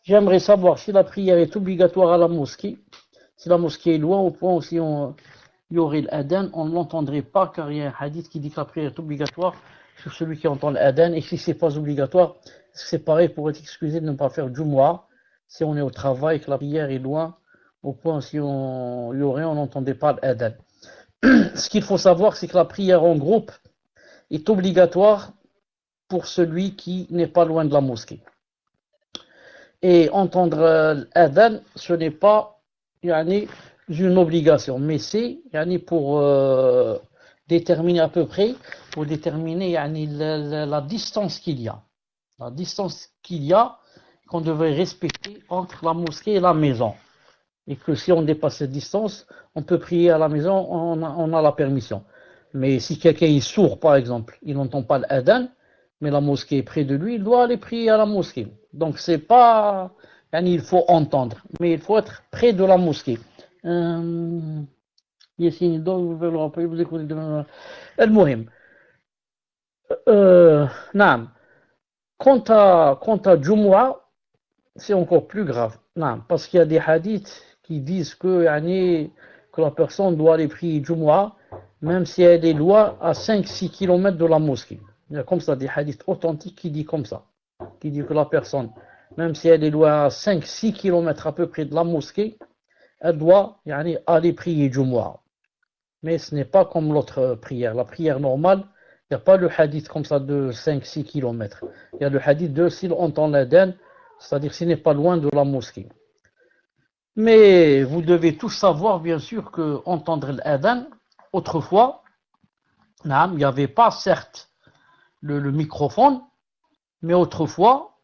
J'aimerais savoir si la prière est obligatoire à la mosquée, si la mosquée est loin au point où si il y aurait l'adhan, on ne l'entendrait pas car il y a un hadith qui dit que la prière est obligatoire sur celui qui entend l'adhan, et si c'est pas obligatoire, c'est pareil pour être excusé de ne pas faire Jumu'ah si on est au travail et que la prière est loin au point où si on y aurait, on n'entendait pas l'adhan. Ce qu'il faut savoir, c'est que la prière en groupe est obligatoire pour celui qui n'est pas loin de la mosquée. Et entendre l'adhan, ce n'est pas une obligation, mais c'est pour déterminer à peu près, pour déterminer la distance qu'il y a. La distance qu'il y a, qu'on devrait respecter entre la mosquée et la maison. Et que si on dépasse cette distance, on peut prier à la maison, on a la permission. Mais si quelqu'un est sourd, par exemple, il n'entend pas l'adhan, mais la mosquée est près de lui, il doit aller prier à la mosquée. Donc c'est pas, il faut entendre, mais il faut être près de la mosquée. ياسين دو فيلو يكون المهم نعم quant à Jumu'ah c'est encore plus grave non, parce qu'il y a des hadiths qui disent que la personne doit aller prier Jumu'ah même si elle est loin à 5-6 km de la mosquée. Il y a comme ça des hadiths authentiques qui disent comme ça, qui disent que la personne même si elle est loin à 5-6 km à peu près de la mosquée, elle doit aller prier Jumu'ah. Mais ce n'est pas comme l'autre prière. La prière normale, Il n'y a pas le hadith comme ça de 5-6 kilomètres. Il y a le hadith de s'il entend l'adhan, c'est-à-dire s'il n'est pas loin de la mosquée. Mais vous devez tous savoir, bien sûr, que entendre l'adhan, autrefois, il n'y avait pas, certes, le microphone, mais autrefois,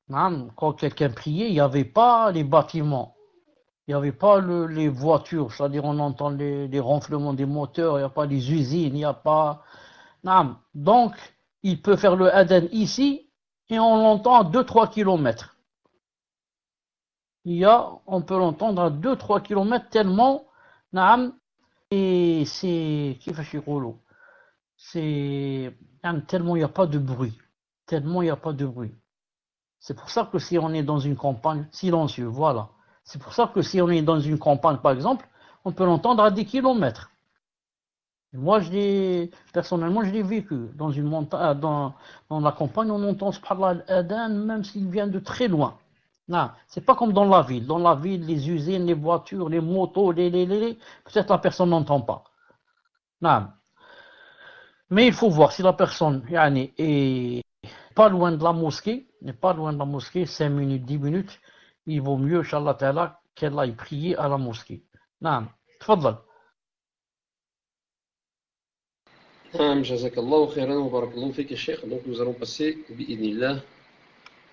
quand quelqu'un priait, il n'y avait pas les bâtiments. Il n'y avait pas les voitures, c'est-à-dire on entend les ronflements des moteurs, il n'y a pas les usines, il n'y a pas... Donc, il peut faire le adhan ici et on l'entend à 2-3 kilomètres. On peut l'entendre à 2-3 kilomètres tellement, et c'est tellement il n'y a pas de bruit. Tellement il n'y a pas de bruit. C'est pour ça que si on est dans une campagne, silencieux, voilà. C'est pour ça que si on est dans une campagne, par exemple, on peut l'entendre à des kilomètres. Moi, personnellement, je l'ai vécu. Dans une montagne, dans la campagne, on entend subhanallah l'adhan, même s'il vient de très loin. Non, c'est pas comme dans la ville. Dans la ville, les usines, les voitures, les motos, peut-être la personne n'entend pas. Non. Mais il faut voir si la personne est pas loin de la mosquée, n'est pas loin de la mosquée, 5 minutes, 10 minutes, il vaut mieux, Inch'Allah Ta'ala, qu'elle aille prier à la mosquée. Non, tfadal. Jazakallahu khairan wa barakallahu fik, Cheikh. Donc nous allons passer, bi'idnillah,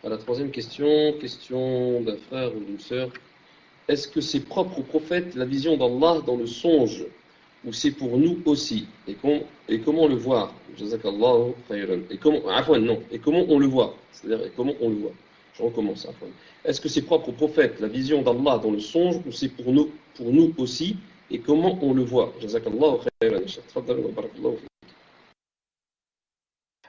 à la troisième question. Question d'un frère ou d'une sœur. Est-ce que c'est propre au prophète la vision d'Allah dans le songe, ou c'est pour nous aussi? Et comment le voir? Jazakallahu khairan. Et comment on le voit? C'est-à-dire, et comment on le voit? Je recommence. Est-ce que c'est propre au prophète la vision d'Allah dans le songe, ou c'est pour nous aussi? Et comment on le voit? Jazakallahu khairan. Tfaddal wa barakallahu fik.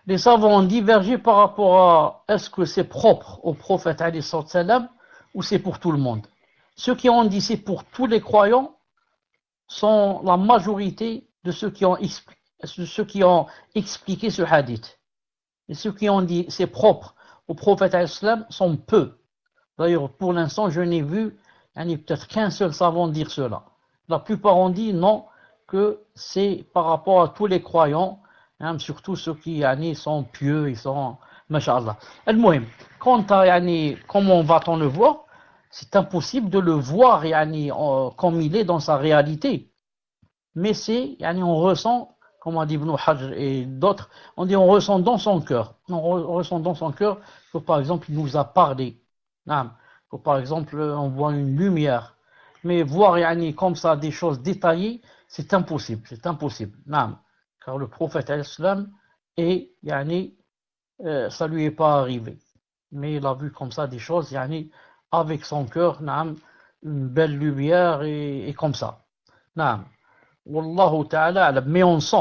Les savants ont divergé par rapport à est-ce que c'est propre au prophète alayhi salam ou c'est pour tout le monde. Ceux qui ont dit c'est pour tous les croyants sont la majorité de ceux qui ont expliqué ce hadith. Et ceux qui ont dit c'est propre au prophète alayhi salam sont peu. D'ailleurs, pour l'instant, je n'ai vu peut-être qu'un seul savant dire cela. La plupart ont dit non, que c'est par rapport à tous les croyants, surtout ceux qui sont pieux, ils sont, masha'Allah. Al-Muhim, quant à comment va-t-on le voir, c'est impossible de le voir comme il est dans sa réalité. Mais on ressent, comme a dit Ibn Hajj et d'autres, on ressent dans son cœur. On ressent dans son cœur que par exemple il nous a parlé. Que par exemple on voit une lumière. Mais voir comme ça des choses détaillées, c'est impossible. C'est impossible. Car le prophète al-Islam ça lui est pas arrivé. Mais il a vu comme ça des choses, avec son cœur, une belle lumière et comme ça. Wallahu ta'ala, mais on sent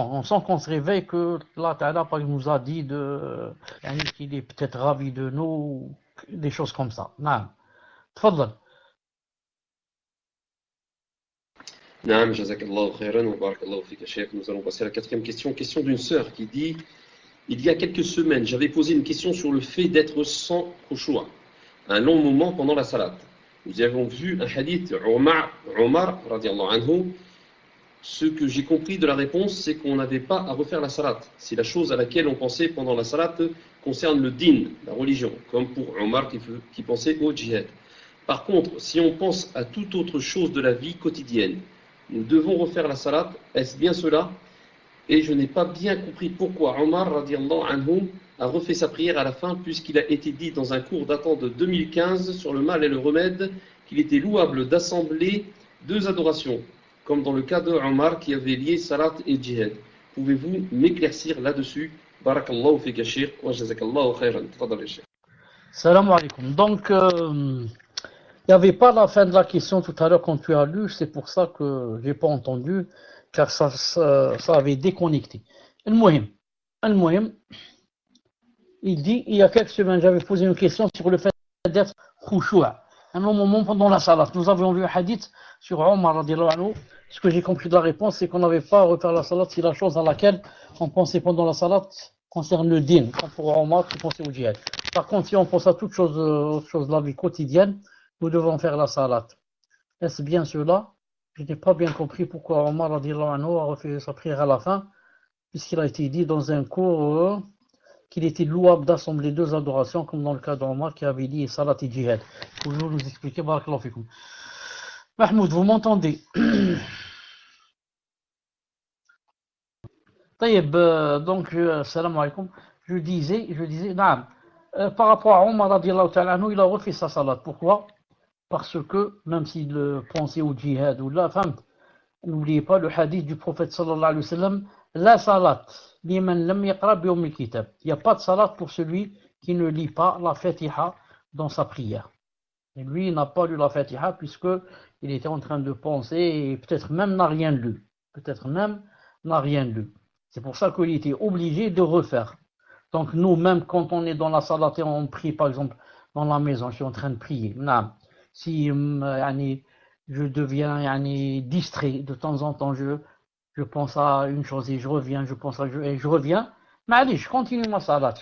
qu'on se réveille que Allah ta'ala nous a dit qu'il est peut-être ravi de nous, des choses comme ça. Tfaddal. Naam, jazakallahu khairan wa barakallahu fik, Cheikh. Nous allons passer à la quatrième question. Question d'une sœur qui dit: il y a quelques semaines, j'avais posé une question sur le fait d'être sans khushu' un long moment pendant la salat. Nous avons vu un hadith Omar radiallahu anhu. Ce que j'ai compris de la réponse, c'est qu'on n'avait pas à refaire la salat. Si la chose à laquelle on pensait pendant la salat concerne le din, la religion, comme pour Omar qui pensait au djihad. Par contre, si on pense à toute autre chose de la vie quotidienne, nous devons refaire la salat. Est-ce bien cela? Et je n'ai pas bien compris pourquoi Omar radiallahu anhu a refait sa prière à la fin, puisqu'il a été dit dans un cours datant de 2015 sur le mal et le remède qu'il était louable d'assembler deux adorations, comme dans le cas de Omar qui avait lié salat et djihad. Pouvez-vous m'éclaircir là-dessus? Barakallahu fika Cheikh wa jazakallahu khairan. Tafadal Cheikh. Salam alaikum. Donc, il n'y avait pas la fin de la question tout à l'heure quand tu as lu, c'est pour ça que j'ai pas entendu, car ça avait déconnecté. Al-Muhim, il dit, il y a quelques semaines, j'avais posé une question sur le fait d'être khushu'. Un long moment pendant la salat. Nous avions vu un hadith sur Omar radiallahu anhu. Ce que j'ai compris de la réponse, c'est qu'on n'avait pas à refaire la salat si la chose à laquelle on pensait pendant la salat concerne le din, comme pour Omar qui pensait au djihad. Par contre, si on pense à toute chose de la vie quotidienne, nous devons faire la salat. Est-ce bien cela? Je n'ai pas bien compris pourquoi Omar radiallahu anhu a refait sa prière à la fin. puisqu'il a été dit dans un cours qu'il était louable d'assembler deux adorations, comme dans le cas d'Omar qui avait dit Salat et Jihad. Pouvez-vous nous expliquer, barakallahu fikoum. Mahmoud, vous m'entendez? طيب, donc, salam alaikum. Je disais, naam, par rapport à Omar radiallahu ta'ala anhu, il a refait sa salat. Pourquoi? Parce que, même s'il pensait au djihad ou la femme, n'oubliez pas le hadith du prophète sallallahu alayhi wa sallam, la salat, liman lam yaqra bi umm al-kitab. Il n'y a pas de salat pour celui qui ne lit pas la Fatiha dans sa prière. Et lui, il n'a pas lu la Fatiha puisqu'il était en train de penser et peut-être même n'a rien lu. C'est pour ça qu'il était obligé de refaire. Donc nous, même quand on est dans la salat et on prie, par exemple, dans la maison, je suis en train de prier. Si je deviens distrait, de temps en temps, je pense à une chose et je reviens, je reviens. Mais je continue ma salat.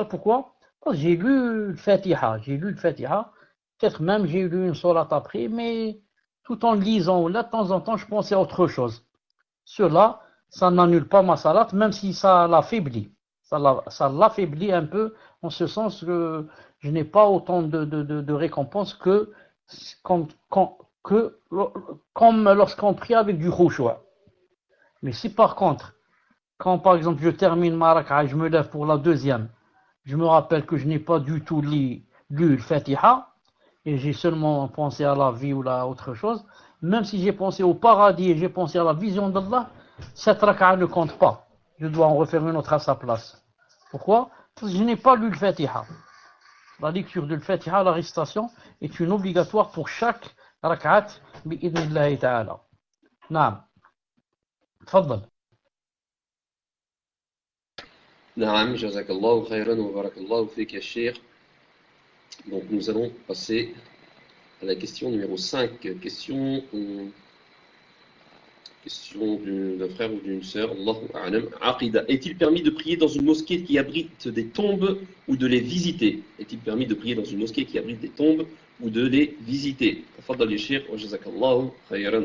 Pourquoi? Parce que j'ai lu le Fatiha. Peut-être même j'ai lu une salat après, mais tout en lisant, là, de temps en temps, je pensais à autre chose. Cela, ça n'annule pas ma salat, même si ça l'affaiblit. Ça l'affaiblit un peu, en ce sens que je n'ai pas autant de récompenses comme lorsqu'on prie avec du khushu'. Mais si par contre, quand par exemple je termine ma raka'a, je me lève pour la deuxième, je me rappelle que je n'ai pas du tout lu le Fatiha, et j'ai seulement pensé à la vie ou à autre chose, même si j'ai pensé au paradis et j'ai pensé à la vision d'Allah, cette raka'a ne compte pas. Je dois en refaire une autre à sa place. Pourquoi? Parce que je n'ai pas lu le Fatiha. La lecture de Fatiha, la récitation, est une obligatoire pour chaque rak'at bi'idnillahi ta'ala. Naam. Tfaddal. Naam, jazakallahu khayran wa barakallahu fik ya Cheikh. Donc nous allons passer à la question numéro 5. Question d'un frère ou d'une sœur. Allahu a'lam. Aqida. Est-il permis de prier dans une mosquée qui abrite des tombes ou de les visiter? Est-il permis de prier dans une mosquée qui abrite des tombes ou de les visiter? Tafaddal ya Cheikh wa jazakallahu khayran.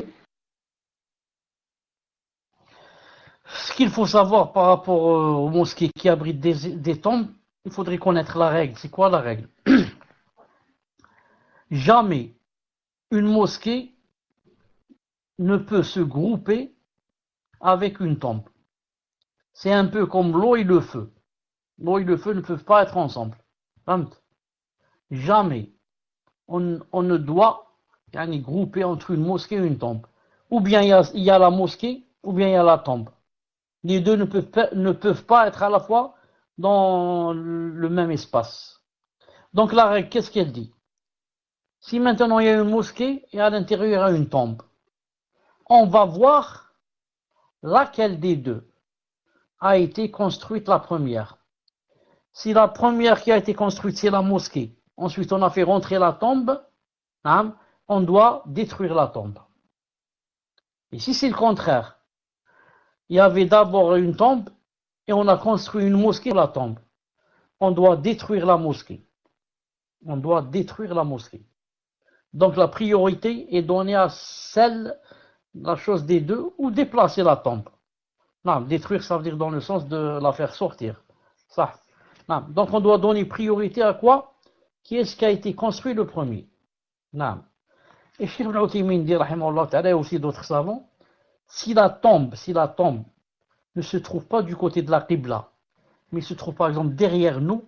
Ce qu'il faut savoir par rapport aux mosquées qui abritent des tombes, il faudrait connaître la règle. C'est quoi la règle? Jamais une mosquée ne peut se grouper avec une tombe. C'est un peu comme l'eau et le feu. L'eau et le feu ne peuvent pas être ensemble. Jamais on ne doit grouper entre une mosquée et une tombe. Ou bien il y a la mosquée, ou bien il y a la tombe. Les deux ne peuvent pas être à la fois dans le même espace. Donc la règle, qu'est-ce qu'elle dit? Si maintenant il y a une mosquée et à l'intérieur il y a une tombe, on va voir laquelle des deux a été construite la première. Si la première qui a été construite c'est la mosquée, ensuite on a fait rentrer la tombe, on doit détruire la tombe. Et si c'est le contraire, il y avait d'abord une tombe et on a construit une mosquée sur la tombe, on doit détruire la mosquée. Donc la priorité est donnée à la chose des deux, ou déplacer la tombe. Non, détruire, ça veut dire dans le sens de la faire sortir. Ça. Non. Donc on doit donner priorité à quoi? Qui est-ce qui a été construit le premier? Non. Et Cheikh Ibn Uthaymin dit, rahimahullah ta'ala, et aussi d'autres savants, si la tombe ne se trouve pas du côté de la Qibla, mais se trouve par exemple derrière nous,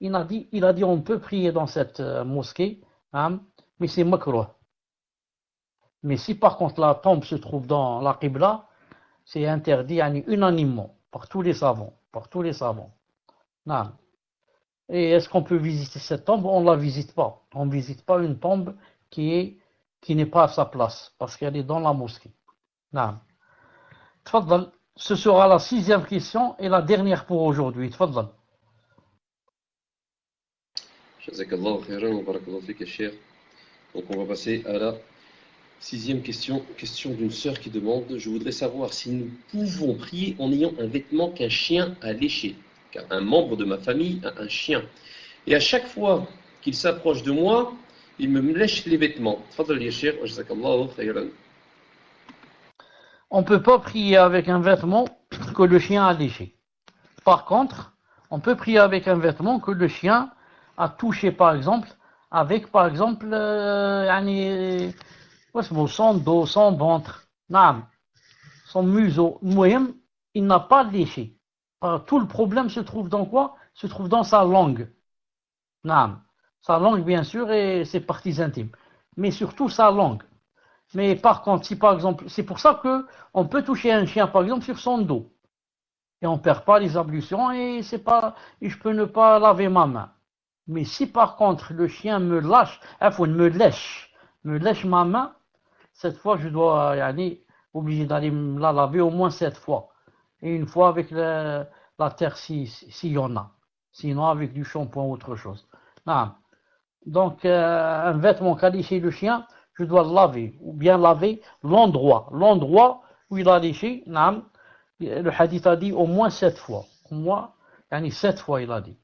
il a dit on peut prier dans cette mosquée, mais c'est makruh. Mais si par contre la tombe se trouve dans la Qibla, c'est interdit unanimement par tous les savants. Et est-ce qu'on peut visiter cette tombe? On ne la visite pas. On ne visite pas une tombe qui n'est pas à sa place, parce qu'elle est dans la mosquée. Tfaddal. Ce sera la 6e question et la dernière pour aujourd'hui. Tfaddal. Jazakallahu khairan wa barakallahu fik ya Cheikh. Donc on va passer à la 6e question. Question d'une sœur qui demande: je voudrais savoir si nous pouvons prier en ayant un vêtement qu'un chien a léché. Car un membre de ma famille a un chien. Et à chaque fois qu'il s'approche de moi, il me lèche les vêtements. Tfaddal ya Cheikh wa jazakallahu khairan. On ne peut pas prier avec un vêtement que le chien a léché. Par contre, on peut prier avec un vêtement que le chien a touché, par exemple, avec, par exemple, يعني son dos, son ventre, نعم, son museau. المهم, il n'a pas léché. Tout le problème se trouve dans quoi? Se trouve dans sa langue. نعم. Sa langue, bien sûr, et ses parties intimes. Mais surtout sa langue. Mais par contre, si par exemple, c'est pour ça que on peut toucher un chien, par exemple, sur son dos. Et on ne perd pas les ablutions et je peux ne pas laver ma main. Mais si par contre le chien me lèche ma main, cette fois je dois obligé d'aller me la laver au moins 7 fois. Et une fois avec la terre s'il y en a. Sinon avec du shampoing ou autre chose. Non. Donc un vêtement qu'a léché le chien, je dois le laver, ou bien laver l'endroit où il a léché. Non. Le hadith a dit au moins 7 fois. Au moins, 7 fois il a dit.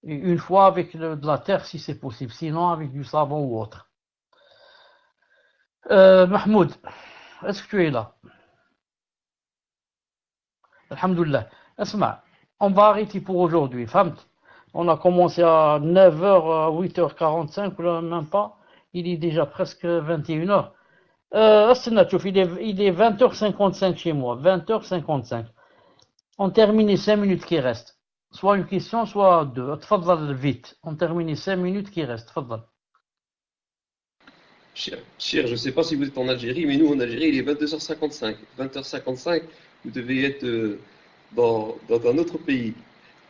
Et une fois avec de la terre si c'est possible, sinon avec du savon ou autre. Mahmoud, est-ce que tu es là? Alhamdoulilah. Asma, on va arrêter pour aujourd'hui. On a commencé à 9h, à 8h45, ou même pas. Il est déjà presque 21h. Il est 20h55 chez moi. 20h55. On termine les 5 minutes qui restent. Soit une question, soit deux. Tfadal vite. On termine les 5 minutes qui restent. Tfadal. Cher, je ne sais pas si vous êtes en Algérie, mais nous en Algérie, il est 22h55. 20h55, vous devez être dans un autre pays.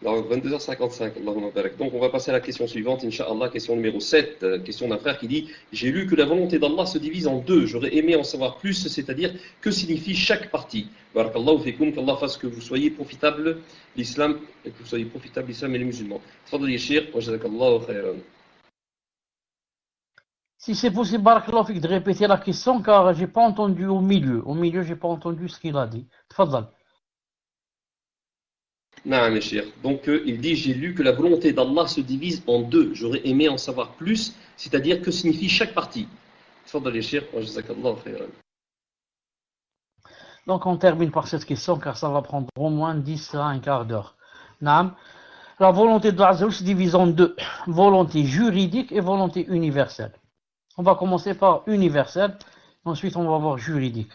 Alors 22h55, Allahumma barak. Donc on va passer à la question suivante, Inch'Allah, question numéro 7, question d'un frère qui dit: j'ai lu que la volonté d'Allah se divise en deux, j'aurais aimé en savoir plus, c'est-à-dire que signifie chaque partie. Barakallahu fikum, qu'Allah fasse que vous soyez profitable l'islam, et que vous soyez profitable l'islam et les musulmans. Tfadal yashir, wa jazakallahu khayran. Si c'est possible, barakallahu fik, de répéter la question, car j'ai pas entendu au milieu. Au milieu, j'ai pas entendu ce qu'il a dit. Tfadal. Non, mes chers. Donc, il dit: j'ai lu que la volonté d'Allah se divise en deux. J'aurais aimé en savoir plus, c'est-à-dire que signifie chaque partie. Donc, on termine par cette question, car ça va prendre au moins 10 à un quart d'heure. Naam. La volonté de Allah se divise en deux: volonté juridique et volonté universelle. On va commencer par universelle, ensuite on va voir juridique.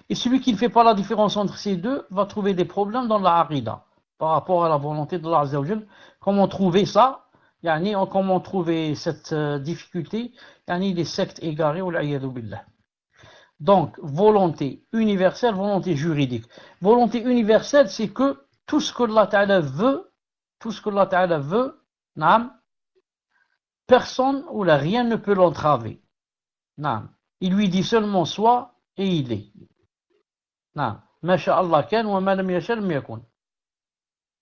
Et celui qui ne fait pas la différence entre ces deux va trouver des problèmes dans la aqida par rapport à la volonté de Allah. Comment trouver ça? Comment trouver cette difficulté? Les sectes égarées, ou l'ayadou billah. Donc, volonté universelle, volonté juridique. Volonté universelle, c'est que tout ce que Allah Ta'ala veut, personne ou rien ne peut l'entraver. Il lui dit seulement soit et il est. Ma sha'Allah kan wa ma lam yasha lam yakun.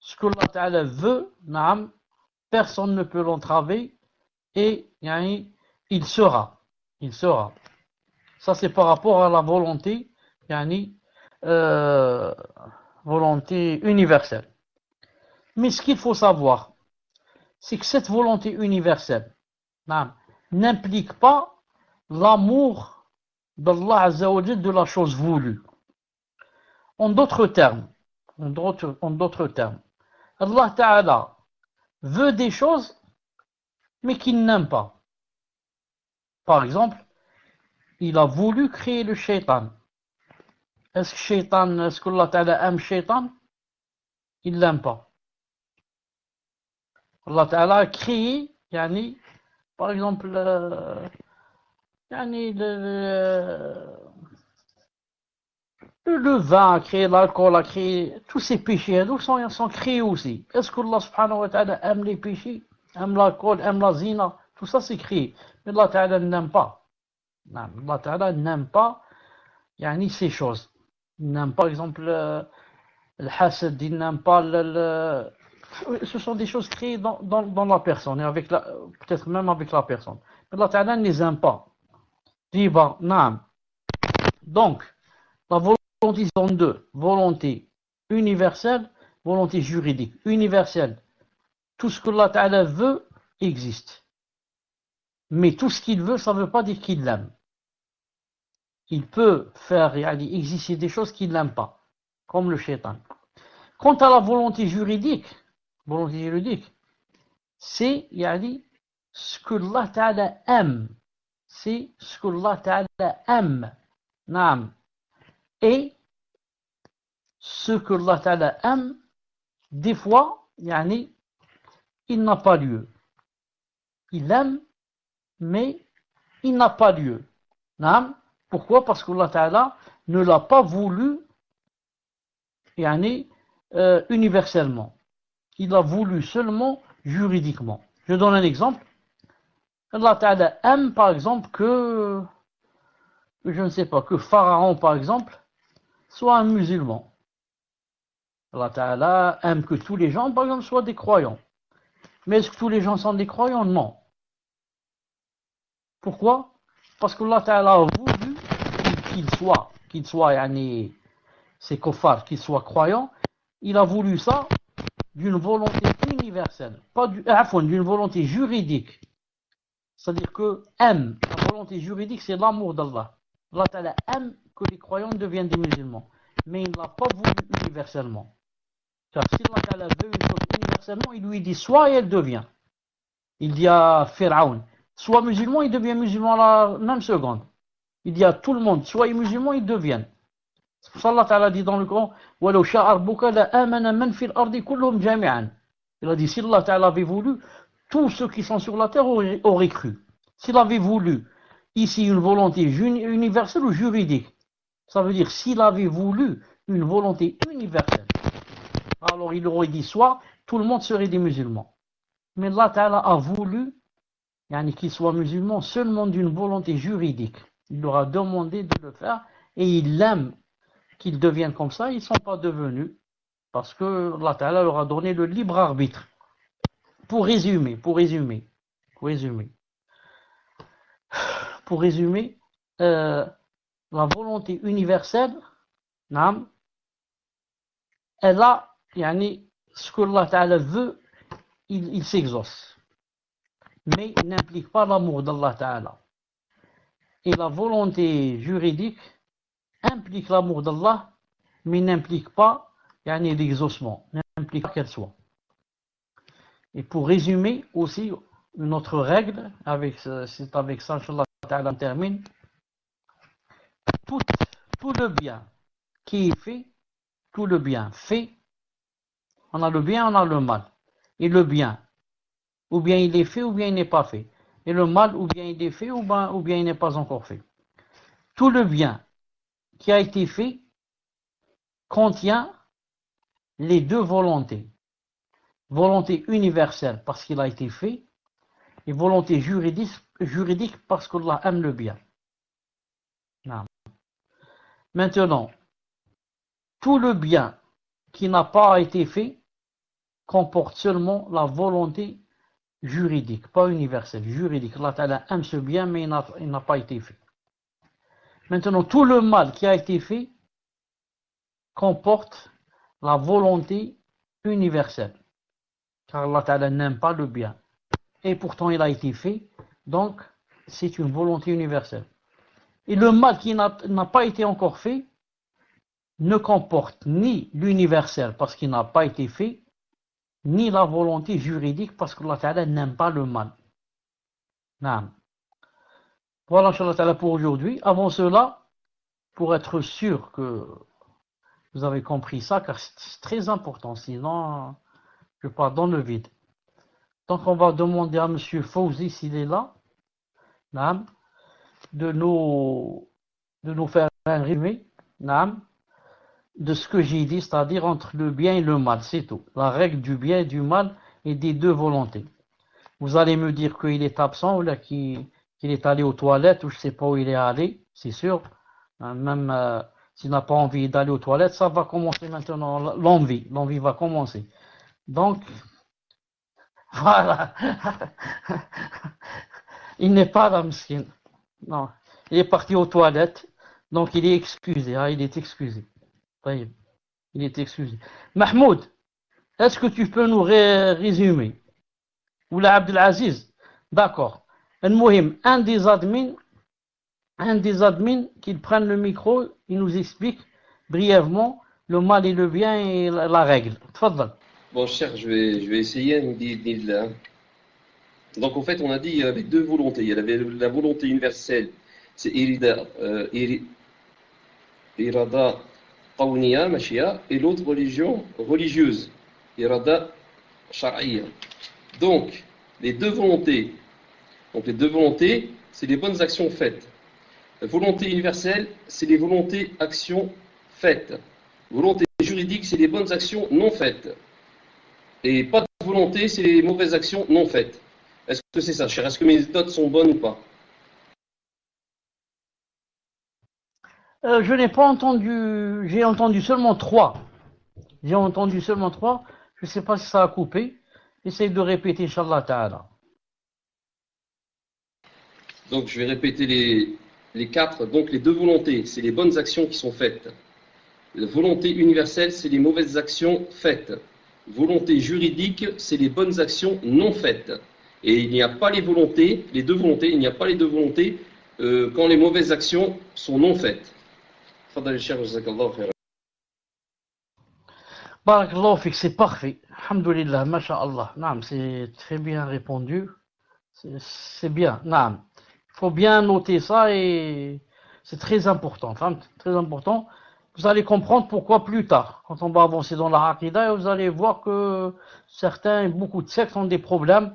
Ce que Allah Ta'ala veut, personne ne peut l'entraver et il sera. Ça c'est par rapport à la volonté, volonté universelle. Mais ce qu'il faut savoir, c'est que cette volonté universelle n'implique pas l'amour d'Allah Azza wa Jal de la chose voulue. En d'autres termes, Allah Ta'ala veut des choses, mais qu'il n'aime pas. Par exemple, il a voulu créer le shaitan. Est-ce que Allah Ta'ala aime shaitan? Il l'aime pas. Allah Ta'ala a créé, par exemple, le levain a créé, l'alcool a créé, tous ces péchés sont créés aussi. Est-ce que Allah subhanahu wa ta'ala aime les péchés, aime l'alcool, aime la zina? Tout ça c'est créé. Mais Allah ta'ala n'aime pas. Allah ta'ala n'aime pas ces choses. Il n'aime pas, par exemple, le hasad, il n'aime pas ce sont des choses créées dans la personne, et peut-être même avec la personne. Mais Allah ta'ala ne les aime pas. Donc, la volonté sont deux: volonté universelle, volonté juridique. Universelle, tout ce que Allah Ta'ala veut existe. Mais tout ce qu'il veut, ça ne veut pas dire qu'il l'aime. Il peut faire exister des choses qu'il n'aime pas. comme le shaitan. Quant à la volonté juridique, c'est ce que Allah Ta'ala aime. C'est ce que Allah Ta'ala aime. Naam. Et ce que Allah Ta'ala aime, des fois, il n'a pas lieu. Il aime, mais il n'a pas lieu. Naam. Pourquoi? Parce que Allah Ta'ala ne l'a pas voulu universellement. Il a voulu seulement juridiquement. Je donne un exemple. Allah Ta'ala aime par exemple que Pharaon par exemple soit un musulman. Allah Ta'ala aime que tous les gens par exemple soient des croyants. Mais est-ce que tous les gens sont des croyants? Non. Pourquoi? Parce que Allah Ta'ala a voulu qu'il soit ces kuffars, qu'ils soient croyants. Il a voulu ça d'une volonté universelle, pas d'une volonté juridique. C'est-à-dire que la volonté juridique, c'est l'amour d'Allah. Allah Ta'ala aime que les croyants deviennent des musulmans. Mais il ne l'a pas voulu universellement. Car si Allah Ta'ala veut une chose universellement, il lui dit soit et elle devient. Il dit à Pharaon, soit musulman, il devient musulman à la même seconde. Il dit à tout le monde, soit musulman, ils deviennent. C'est pour ça Allah Ta'ala dit dans le Coran, وَلَوْ شَاءَ رَبُّكَ لَآمَنَ مَنْ فِي الْأَرْضِ كُلُّهُمْ جَمِيعًا. Il a dit, si Allah Ta'ala avait voulu, tous ceux qui sont sur la terre auraient cru. S'il avait voulu, ici, une volonté universelle ou juridique, ça veut dire, s'il avait voulu une volonté universelle, alors il aurait dit, soit tout le monde serait des musulmans. Mais Allah Ta'ala a voulu qu'ils soient musulmans seulement d'une volonté juridique. Il leur a demandé de le faire et il aime qu'ils deviennent comme ça. Ils ne sont pas devenus parce que Allah Ta'ala leur a donné le libre arbitre. Pour résumer, la volonté universelle, elle a, ce que Allah Ta'ala veut, il s'exauce. Mais il n'implique pas l'amour d'Allah Ta'ala. Et la volonté juridique implique l'amour d'Allah, mais n'implique pas l'exaucement, n'implique pas qu'elle soit. Et pour résumer aussi, une autre règle, c'est avec ça, Inch'Allah Ta'ala, on termine. Tout le bien qui est fait, tout le bien fait, on a le bien, on a le mal. Et le bien, ou bien il est fait, ou bien il n'est pas fait. Et le mal, ou bien il est fait, ou bien il n'est pas encore fait. Tout le bien qui a été fait contient les deux volontés. Volonté universelle parce qu'il a été fait, et volonté juridique parce qu'Allah aime le bien. Non. Maintenant, tout le bien qui n'a pas été fait comporte seulement la volonté juridique, pas universelle, juridique. Allah Ta'ala aime ce bien, mais il n'a pas été fait. Maintenant, tout le mal qui a été fait comporte la volonté universelle. Car Allah Ta'ala n'aime pas le bien. Et pourtant, il a été fait. Donc, c'est une volonté universelle. Et le mal qui n'a pas été encore fait ne comporte ni l'universel parce qu'il n'a pas été fait, ni la volonté juridique parce que Allah Ta'ala n'aime pas le mal. Naam. Voilà, Inch'Allah Ta'ala, pour aujourd'hui. Avant cela, pour être sûr que vous avez compris ça, car c'est très important, sinon je pars dans le vide. Donc on va demander à Monsieur Fawzi, s'il est là, naam, de nous faire un résumé, naam, de ce que j'ai dit, c'est-à-dire entre le bien et le mal, c'est tout. La règle du bien et du mal et des deux volontés. Vous allez me dire qu'il est absent ou là qu'il est allé aux toilettes ou je ne sais pas où il est allé, c'est sûr. Même s'il n'a pas envie d'aller aux toilettes, ça va commencer maintenant, l'envie va commencer. Donc, voilà. Il n'est pas là, m'skin. Non, il est parti aux toilettes, donc il est excusé, il est excusé. Il est excusé. Mahmoud, est-ce que tu peux nous résumer? Ou la Abdelaziz? D'accord. Un des admins qu'ils prennent le micro, il nous explique brièvement le mal et le bien et la règle. تفضل. Bon, cher, je vais essayer. Donc, en fait, on a dit avec deux volontés. Il y avait la volonté universelle, c'est irada qawniya, mashia, et l'autre religion religieuse, irada shar'iyya. Donc, les deux volontés, c'est les bonnes actions faites. La volonté universelle, c'est les volontés actions faites. Volonté juridique, c'est les bonnes actions non faites. Et pas de volonté, c'est les mauvaises actions non faites. Est-ce que c'est ça, cher? Est-ce que mes méthodes sont bonnes ou pas? Je n'ai pas entendu, j'ai entendu seulement trois. J'ai entendu seulement trois. Je ne sais pas si ça a coupé. Essaye de répéter, Inch'Allah Ta'ala. Donc je vais répéter les quatre. Donc les deux volontés, c'est les bonnes actions qui sont faites. La volonté universelle, c'est les mauvaises actions faites. Volonté juridique, c'est les bonnes actions non faites. Et il n'y a pas les deux volontés, il n'y a pas les deux volontés quand les mauvaises actions sont non faites. Fadal Cheikh, jazakallahu khairan. Barakallahu fik, c'est parfait. Alhamdulillah, masha'Allah. Naam, c'est très bien répondu. C'est bien, naam. Il faut bien noter ça et c'est très important. Enfin, très important. Vous allez comprendre pourquoi plus tard, quand on va avancer dans la Aqidah, vous allez voir que certains, beaucoup de sectes ont des problèmes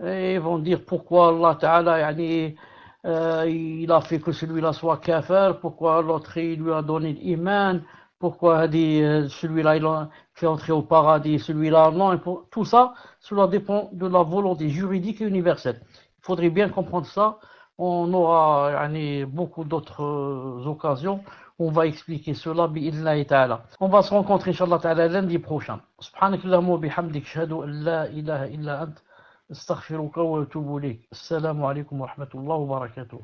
et vont dire pourquoi Allah Ta'ala, il a fait que celui-là soit kafir, pourquoi l'autre il lui a donné l'iman, pourquoi celui-là il a fait entrer au paradis, celui-là non, et tout ça, cela dépend de la volonté juridique et universelle. Il faudrait bien comprendre ça. On aura beaucoup d'autres occasions. On va expliquer cela bi'idhnillahi ta'ala. On va se rencontrer Inch'Allah ta'ala lundi prochain. Subhanakallahumma wa bihamdik, ashhadu an la ilaha illa ant, astaghfiruka wa atubu ilayk. Assalamu alaikum wa rahmatullahi wa barakatuh.